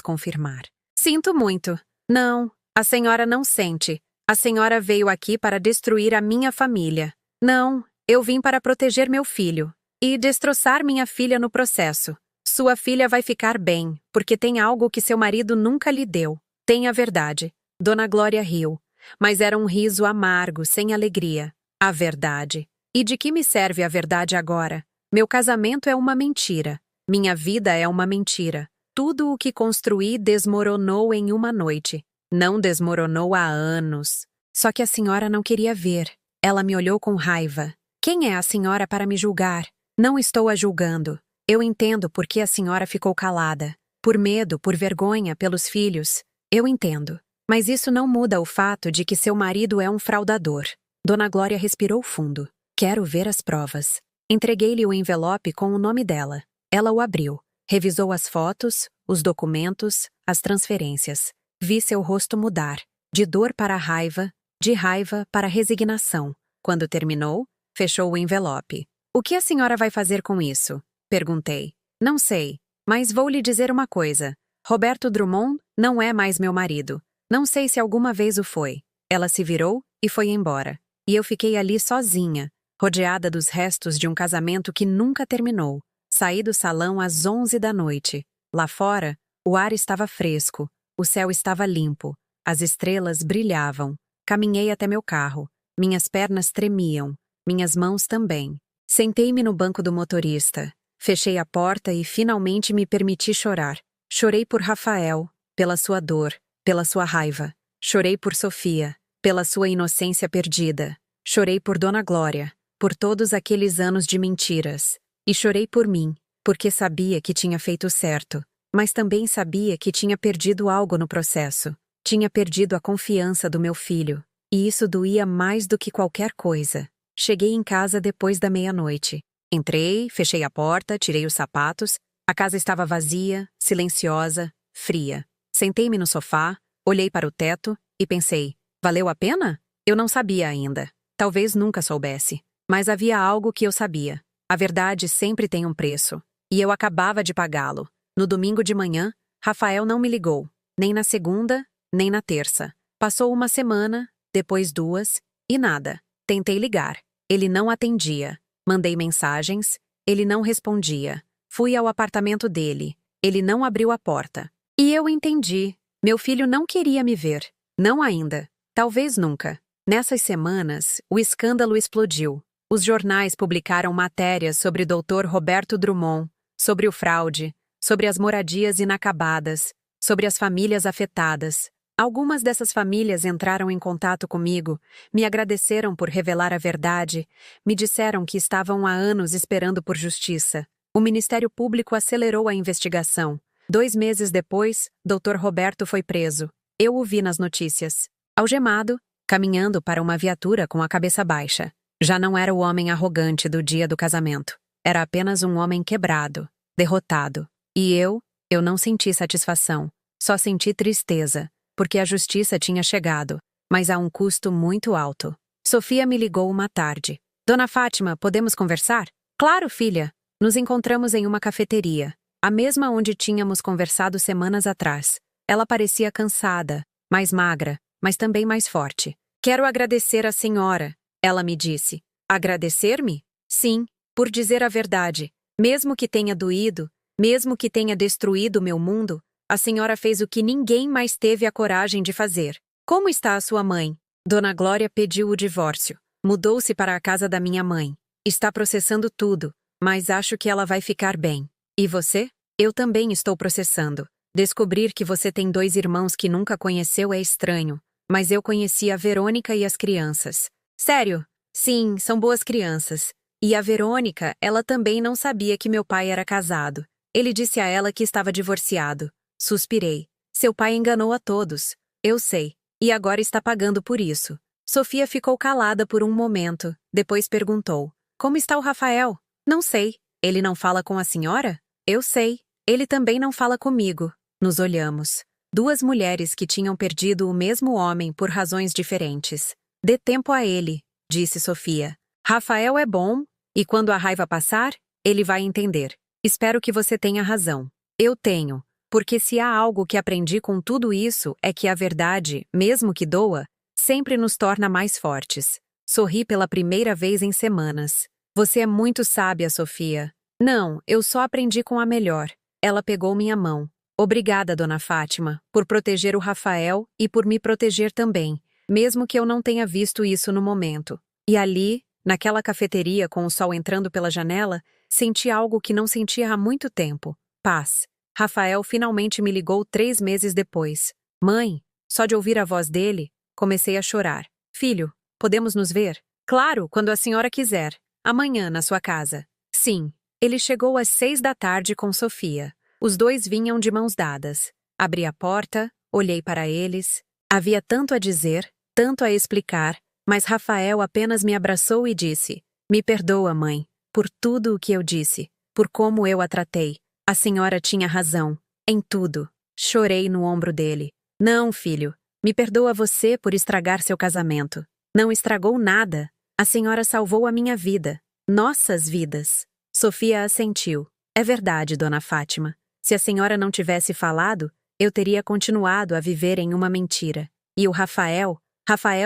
confirmar. Sinto muito. Não, a senhora não sente. A senhora veio aqui para destruir a minha família. Não, eu vim para proteger meu filho. E destroçar minha filha no processo. Sua filha vai ficar bem, porque tem algo que seu marido nunca lhe deu. Tem a verdade. Dona Glória riu. Mas era um riso amargo, sem alegria. A verdade. E de que me serve a verdade agora? Meu casamento é uma mentira. Minha vida é uma mentira. Tudo o que construí desmoronou em uma noite. Não desmoronou há anos. Só que a senhora não queria ver. Ela me olhou com raiva. Quem é a senhora para me julgar? Não estou a julgando. Eu entendo por que a senhora ficou calada. Por medo, por vergonha, pelos filhos. Eu entendo. Mas isso não muda o fato de que seu marido é um fraudador. Dona Glória respirou fundo. Quero ver as provas. Entreguei-lhe o envelope com o nome dela. Ela o abriu. Revisou as fotos, os documentos, as transferências. Vi seu rosto mudar. De dor para raiva, de raiva para resignação. Quando terminou, fechou o envelope. O que a senhora vai fazer com isso? Perguntei. Não sei, mas vou lhe dizer uma coisa. Roberto Drummond não é mais meu marido. Não sei se alguma vez o foi. Ela se virou e foi embora. E eu fiquei ali sozinha, rodeada dos restos de um casamento que nunca terminou. Saí do salão às 11 da noite. Lá fora, o ar estava fresco, o céu estava limpo, as estrelas brilhavam. Caminhei até meu carro. Minhas pernas tremiam, minhas mãos também. Sentei-me no banco do motorista. Fechei a porta e finalmente me permiti chorar. Chorei por Rafael, pela sua dor, pela sua raiva. Chorei por Sofia, pela sua inocência perdida. Chorei por Dona Glória, por todos aqueles anos de mentiras. E chorei por mim, porque sabia que tinha feito certo, mas também sabia que tinha perdido algo no processo. Tinha perdido a confiança do meu filho, e isso doía mais do que qualquer coisa. Cheguei em casa depois da meia-noite. Entrei, fechei a porta, tirei os sapatos. A casa estava vazia, silenciosa, fria. Sentei-me no sofá, olhei para o teto e pensei, valeu a pena? Eu não sabia ainda. Talvez nunca soubesse. Mas havia algo que eu sabia. A verdade sempre tem um preço. E eu acabava de pagá-lo. No domingo de manhã, Rafael não me ligou. Nem na segunda, nem na terça. Passou uma semana, depois 2, e nada. Tentei ligar. Ele não atendia. Mandei mensagens. Ele não respondia. Fui ao apartamento dele. Ele não abriu a porta. E eu entendi. Meu filho não queria me ver. Não ainda. Talvez nunca. Nessas semanas, o escândalo explodiu. Os jornais publicaram matérias sobre Dr. Roberto Drummond, sobre o fraude, sobre as moradias inacabadas, sobre as famílias afetadas. Algumas dessas famílias entraram em contato comigo, me agradeceram por revelar a verdade, me disseram que estavam há anos esperando por justiça. O Ministério Público acelerou a investigação. 2 meses depois, Dr. Roberto foi preso. Eu o vi nas notícias. Algemado, caminhando para uma viatura com a cabeça baixa. Já não era o homem arrogante do dia do casamento. Era apenas um homem quebrado, derrotado. E eu não senti satisfação. Só senti tristeza, porque a justiça tinha chegado, mas a um custo muito alto. Sofia me ligou uma tarde. Dona Fátima, podemos conversar? Claro, filha. Nos encontramos em uma cafeteria, a mesma onde tínhamos conversado semanas atrás. Ela parecia cansada, mais magra, mas também mais forte. Quero agradecer à senhora, ela me disse. Agradecer-me? Sim, por dizer a verdade. Mesmo que tenha doído, mesmo que tenha destruído meu mundo, a senhora fez o que ninguém mais teve a coragem de fazer. Como está a sua mãe? Dona Glória pediu o divórcio. Mudou-se para a casa da minha mãe. Está processando tudo, mas acho que ela vai ficar bem. E você? Eu também estou processando. Descobrir que você tem 2 irmãos que nunca conheceu é estranho, mas eu conheci a Verônica e as crianças. Sério? Sim, são boas crianças. E a Verônica, ela também não sabia que meu pai era casado. Ele disse a ela que estava divorciado. Suspirei. Seu pai enganou a todos. Eu sei. E agora está pagando por isso. Sofia ficou calada por um momento. Depois perguntou. Como está o Rafael? Não sei. Ele não fala com a senhora? Eu sei. Ele também não fala comigo. Nos olhamos. 2 mulheres que tinham perdido o mesmo homem por razões diferentes. Dê tempo a ele, disse Sofia. Rafael é bom, e quando a raiva passar, ele vai entender. Espero que você tenha razão. Eu tenho, porque se há algo que aprendi com tudo isso é que a verdade, mesmo que doa, sempre nos torna mais fortes. Sorri pela primeira vez em semanas. Você é muito sábia, Sofia. Não, eu só aprendi com a melhor. Ela pegou minha mão. Obrigada, dona Fátima, por proteger o Rafael e por me proteger também, mesmo que eu não tenha visto isso no momento. E ali, naquela cafeteria com o sol entrando pela janela, senti algo que não sentia há muito tempo. Paz. Rafael finalmente me ligou 3 meses depois. Mãe, só de ouvir a voz dele, comecei a chorar. Filho, podemos nos ver? Claro, quando a senhora quiser. Amanhã, na sua casa. Sim. Ele chegou às 6 da tarde com Sofia. Os dois vinham de mãos dadas. Abri a porta, olhei para eles. Havia tanto a dizer, tanto a explicar, mas Rafael apenas me abraçou e disse: Me perdoa, mãe, por tudo o que eu disse, por como eu a tratei. A senhora tinha razão, em tudo. Chorei no ombro dele. Não, filho, me perdoa você por estragar seu casamento. Não estragou nada. A senhora salvou a minha vida. Nossas vidas. Sofia assentiu. É verdade, dona Fátima. Se a senhora não tivesse falado, eu teria continuado a viver em uma mentira. E o Rafael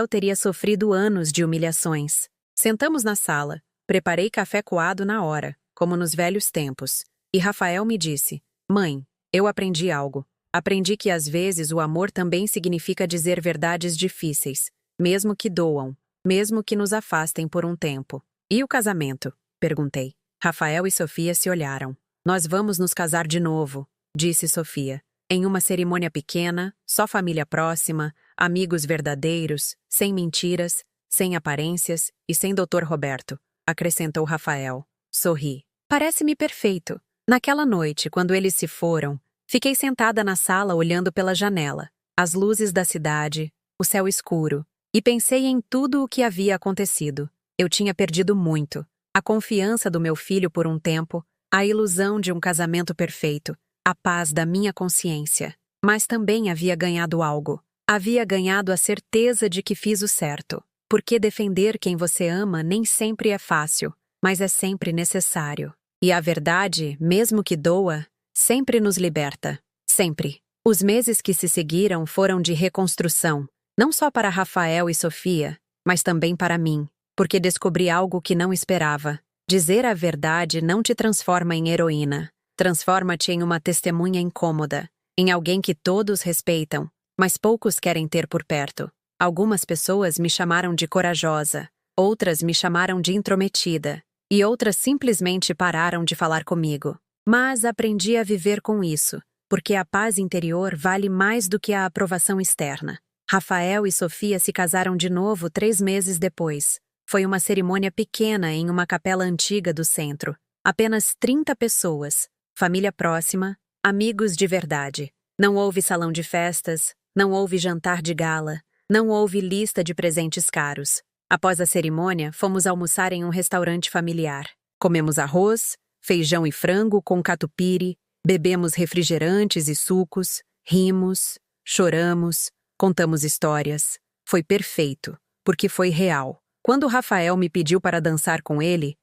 teria sofrido anos de humilhações. Sentamos na sala. Preparei café coado na hora, como nos velhos tempos. E Rafael me disse: Mãe, eu aprendi algo. Aprendi que às vezes o amor também significa dizer verdades difíceis, mesmo que doam, mesmo que nos afastem por um tempo. E o casamento? Perguntei. Rafael e Sofia se olharam. Nós vamos nos casar de novo, disse Sofia. Em uma cerimônia pequena, só família próxima, amigos verdadeiros, sem mentiras, sem aparências e sem Dr. Roberto, acrescentou Rafael. Sorri. Parece-me perfeito. Naquela noite, quando eles se foram, fiquei sentada na sala olhando pela janela, as luzes da cidade, o céu escuro, e pensei em tudo o que havia acontecido. Eu tinha perdido muito. A confiança do meu filho por um tempo, a ilusão de um casamento perfeito, a paz da minha consciência. Mas também havia ganhado algo. Havia ganhado a certeza de que fiz o certo. Porque defender quem você ama nem sempre é fácil, mas é sempre necessário. E a verdade, mesmo que doa, sempre nos liberta. Sempre. Os meses que se seguiram foram de reconstrução, não só para Rafael e Sofia, mas também para mim, porque descobri algo que não esperava. Dizer a verdade não te transforma em heroína. Transforma-te em uma testemunha incômoda, em alguém que todos respeitam, mas poucos querem ter por perto. Algumas pessoas me chamaram de corajosa, outras me chamaram de intrometida, e outras simplesmente pararam de falar comigo. Mas aprendi a viver com isso, porque a paz interior vale mais do que a aprovação externa. Rafael e Sofia se casaram de novo 3 meses depois. Foi uma cerimônia pequena em uma capela antiga do centro. Apenas 30 pessoas, família próxima, amigos de verdade. Não houve salão de festas, não houve jantar de gala, não houve lista de presentes caros. Após a cerimônia, fomos almoçar em um restaurante familiar. Comemos arroz, feijão e frango com catupiry, bebemos refrigerantes e sucos, rimos, choramos, contamos histórias. Foi perfeito, porque foi real. Quando Rafael me pediu para dançar com ele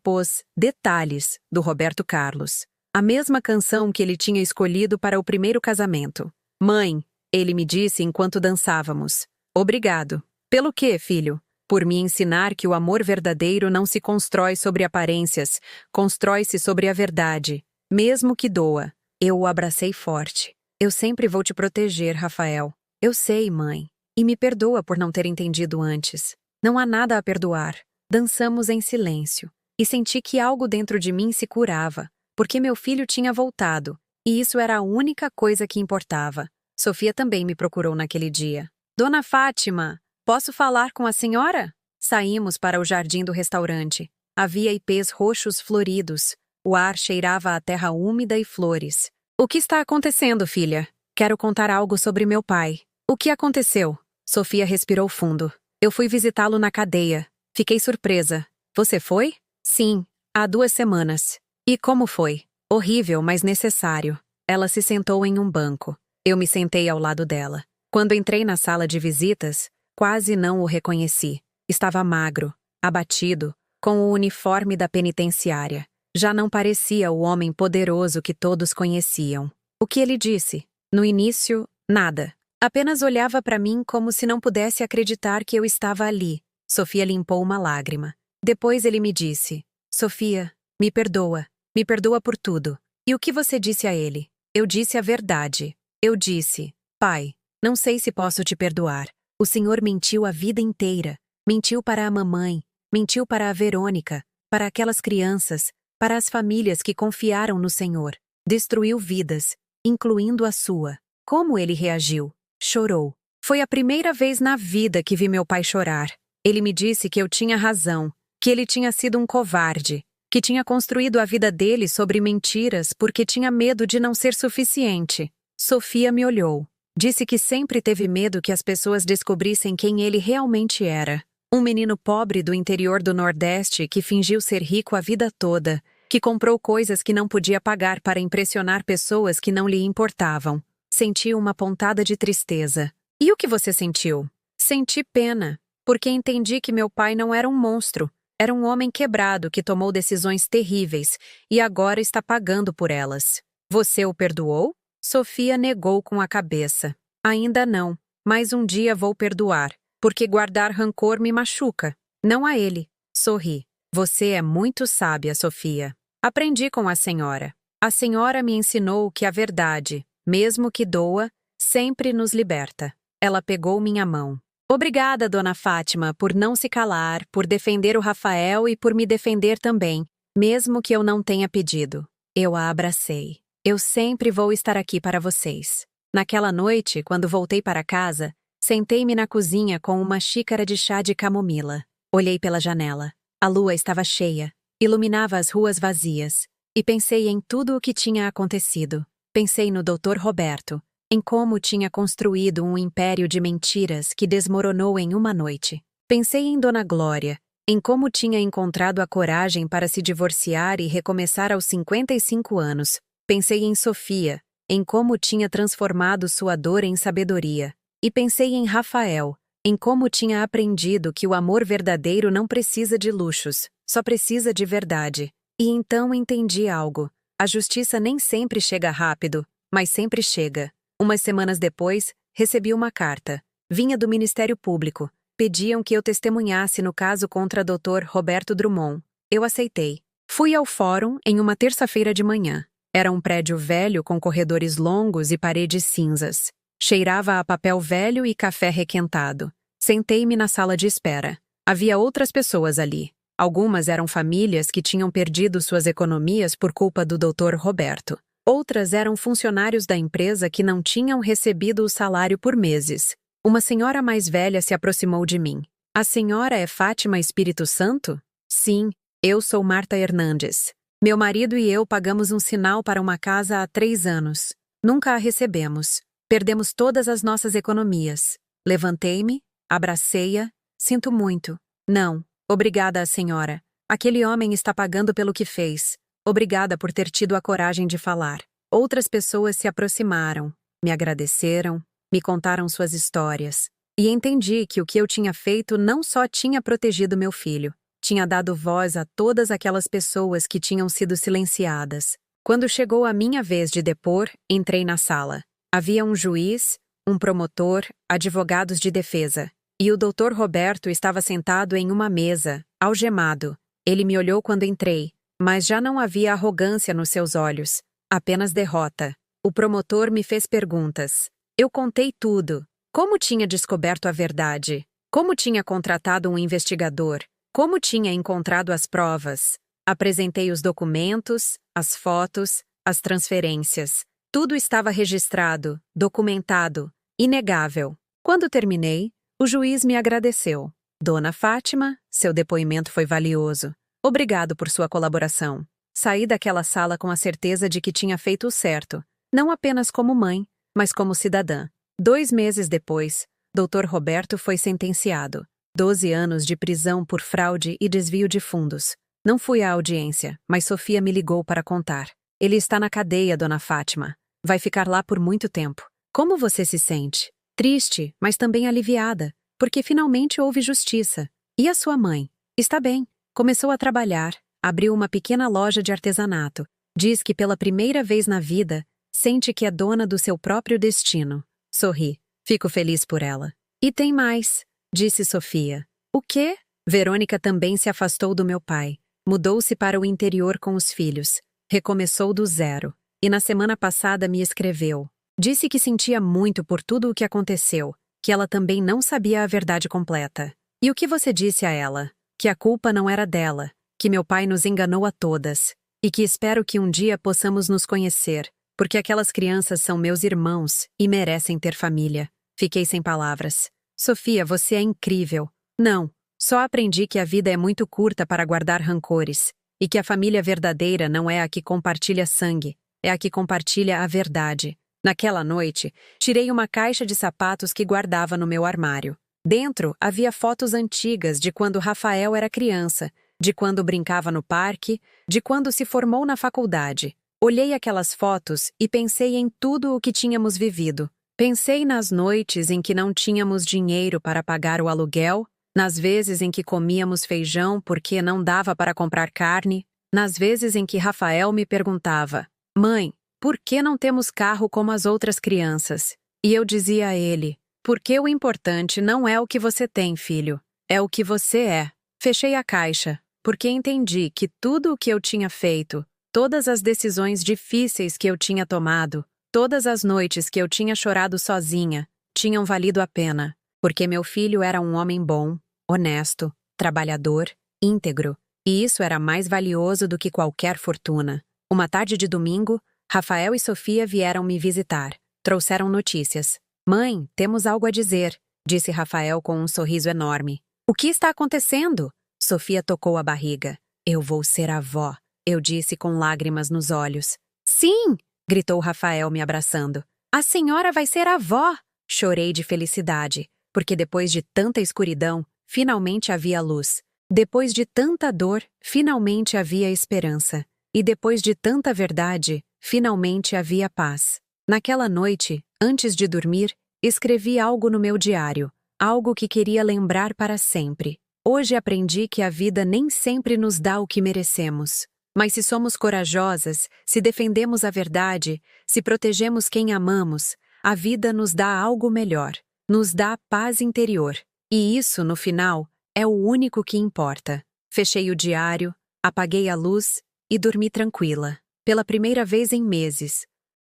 pôs Detalhes, do Roberto Carlos. A mesma canção que ele tinha escolhido para o primeiro casamento. Mãe, ele me disse enquanto dançávamos. Obrigado. Pelo quê, filho? Por me ensinar que o amor verdadeiro não se constrói sobre aparências, constrói-se sobre a verdade, mesmo que doa. Eu o abracei forte. Eu sempre vou te proteger, Rafael. Eu sei, mãe. E me perdoa por não ter entendido antes. Não há nada a perdoar. Dançamos em silêncio. E senti que algo dentro de mim se curava, porque meu filho tinha voltado, e isso era a única coisa que importava. Sofia também me procurou naquele dia. Dona Fátima, posso falar com a senhora? Saímos para o jardim do restaurante. Havia ipês roxos floridos. O ar cheirava a terra úmida e flores. O que está acontecendo, filha? Quero contar algo sobre meu pai. O que aconteceu? Sofia respirou fundo. Eu fui visitá-lo na cadeia. Fiquei surpresa. Você foi? Sim, há 2 semanas. E como foi? Horrível, mas necessário. Ela se sentou em um banco. Eu me sentei ao lado dela. Quando entrei na sala de visitas, quase não o reconheci. Estava magro, abatido, com o uniforme da penitenciária. Já não parecia o homem poderoso que todos conheciam. O que ele disse? No início, nada. Apenas olhava para mim como se não pudesse acreditar que eu estava ali. Sofia limpou uma lágrima. Depois ele me disse: Sofia, me perdoa. Me perdoa por tudo. E o que você disse a ele? Eu disse a verdade. Eu disse: Pai, não sei se posso te perdoar. O senhor mentiu a vida inteira. Mentiu para a mamãe. Mentiu para a Verônica. Para aquelas crianças. Para as famílias que confiaram no senhor. Destruiu vidas, incluindo a sua. Como ele reagiu? Chorou. Foi a primeira vez na vida que vi meu pai chorar. Ele me disse que eu tinha razão, que ele tinha sido um covarde, que tinha construído a vida dele sobre mentiras porque tinha medo de não ser suficiente. Sofia me olhou. Disse que sempre teve medo que as pessoas descobrissem quem ele realmente era. Um menino pobre do interior do Nordeste que fingiu ser rico a vida toda, que comprou coisas que não podia pagar para impressionar pessoas que não lhe importavam. Senti uma pontada de tristeza. E o que você sentiu? Senti pena, porque entendi que meu pai não era um monstro. Era um homem quebrado que tomou decisões terríveis e agora está pagando por elas. Você o perdoou? Sofia negou com a cabeça. Ainda não, mas um dia vou perdoar, porque guardar rancor me machuca. Não a ele. Sorri. Você é muito sábia, Sofia. Aprendi com a senhora. A senhora me ensinou que a verdade, mesmo que doa, sempre nos liberta. Ela pegou minha mão. Obrigada, dona Fátima, por não se calar, por defender o Rafael e por me defender também, mesmo que eu não tenha pedido. Eu a abracei. Eu sempre vou estar aqui para vocês. Naquela noite, quando voltei para casa, sentei-me na cozinha com uma xícara de chá de camomila. Olhei pela janela. A lua estava cheia, iluminava as ruas vazias, e pensei em tudo o que tinha acontecido. Pensei no Dr. Roberto, em como tinha construído um império de mentiras que desmoronou em uma noite. Pensei em Dona Glória, em como tinha encontrado a coragem para se divorciar e recomeçar aos 55 anos. Pensei em Sofia, em como tinha transformado sua dor em sabedoria. E pensei em Rafael, em como tinha aprendido que o amor verdadeiro não precisa de luxos, só precisa de verdade. E então entendi algo. A justiça nem sempre chega rápido, mas sempre chega. Umas semanas depois, recebi uma carta. Vinha do Ministério Público. Pediam que eu testemunhasse no caso contra Dr. Roberto Drummond. Eu aceitei. Fui ao fórum em uma terça-feira de manhã. Era um prédio velho com corredores longos e paredes cinzas. Cheirava a papel velho e café requentado. Sentei-me na sala de espera. Havia outras pessoas ali. Algumas eram famílias que tinham perdido suas economias por culpa do Dr. Roberto. Outras eram funcionários da empresa que não tinham recebido o salário por meses. Uma senhora mais velha se aproximou de mim. A senhora é Fátima Espírito Santo? Sim, eu sou Marta Hernandes. Meu marido e eu pagamos um sinal para uma casa há 3 anos. Nunca a recebemos. Perdemos todas as nossas economias. Levantei-me, abracei-a. Sinto muito. Não. Obrigada, senhora. Aquele homem está pagando pelo que fez. Obrigada por ter tido a coragem de falar. Outras pessoas se aproximaram, me agradeceram, me contaram suas histórias. E entendi que o que eu tinha feito não só tinha protegido meu filho, tinha dado voz a todas aquelas pessoas que tinham sido silenciadas. Quando chegou a minha vez de depor, entrei na sala. Havia um juiz, um promotor, advogados de defesa. E o Dr. Roberto estava sentado em uma mesa, algemado. Ele me olhou quando entrei, mas já não havia arrogância nos seus olhos, apenas derrota. O promotor me fez perguntas. Eu contei tudo. Como tinha descoberto a verdade? Como tinha contratado um investigador? Como tinha encontrado as provas? Apresentei os documentos, as fotos, as transferências. Tudo estava registrado, documentado, inegável. Quando terminei, o juiz me agradeceu. Dona Fátima, seu depoimento foi valioso. Obrigado por sua colaboração. Saí daquela sala com a certeza de que tinha feito o certo, não apenas como mãe, mas como cidadã. 2 meses depois, Dr. Roberto foi sentenciado. 12 anos de prisão por fraude e desvio de fundos. Não fui à audiência, mas Sofia me ligou para contar. Ele está na cadeia, Dona Fátima. Vai ficar lá por muito tempo. Como você se sente? Triste, mas também aliviada, porque finalmente houve justiça. E a sua mãe? Está bem. Começou a trabalhar, abriu uma pequena loja de artesanato. Diz que pela primeira vez na vida, sente que é dona do seu próprio destino. Sorri. Fico feliz por ela. E tem mais, disse Sofia. O quê? Verônica também se afastou do meu pai. Mudou-se para o interior com os filhos. Recomeçou do zero. E na semana passada me escreveu. Disse que sentia muito por tudo o que aconteceu, que ela também não sabia a verdade completa. E o que você disse a ela? Que a culpa não era dela, que meu pai nos enganou a todas, e que espero que um dia possamos nos conhecer, porque aquelas crianças são meus irmãos e merecem ter família. Fiquei sem palavras. Sofia, você é incrível. Não, só aprendi que a vida é muito curta para guardar rancores, e que a família verdadeira não é a que compartilha sangue, é a que compartilha a verdade. Naquela noite, tirei uma caixa de sapatos que guardava no meu armário. Dentro havia fotos antigas de quando Rafael era criança, de quando brincava no parque, de quando se formou na faculdade. Olhei aquelas fotos e pensei em tudo o que tínhamos vivido. Pensei nas noites em que não tínhamos dinheiro para pagar o aluguel, nas vezes em que comíamos feijão porque não dava para comprar carne, nas vezes em que Rafael me perguntava: Mãe, por que não temos carro como as outras crianças? E eu dizia a ele: porque o importante não é o que você tem, filho, é o que você é. Fechei a caixa, porque entendi que tudo o que eu tinha feito, todas as decisões difíceis que eu tinha tomado, todas as noites que eu tinha chorado sozinha, tinham valido a pena, porque meu filho era um homem bom, honesto, trabalhador, íntegro, e isso era mais valioso do que qualquer fortuna. Uma tarde de domingo, Rafael e Sofia vieram me visitar. Trouxeram notícias. Mãe, temos algo a dizer, disse Rafael com um sorriso enorme. O que está acontecendo? Sofia tocou a barriga. Eu vou ser avó, eu disse com lágrimas nos olhos. Sim, gritou Rafael me abraçando. A senhora vai ser avó! Chorei de felicidade, porque depois de tanta escuridão, finalmente havia luz. Depois de tanta dor, finalmente havia esperança. E depois de tanta verdade, finalmente havia paz. Naquela noite, antes de dormir, escrevi algo no meu diário, algo que queria lembrar para sempre. Hoje aprendi que a vida nem sempre nos dá o que merecemos. Mas se somos corajosas, se defendemos a verdade, se protegemos quem amamos, a vida nos dá algo melhor, nos dá paz interior. E isso, no final, é o único que importa. Fechei o diário, apaguei a luz e dormi tranquila. Pela primeira vez em meses,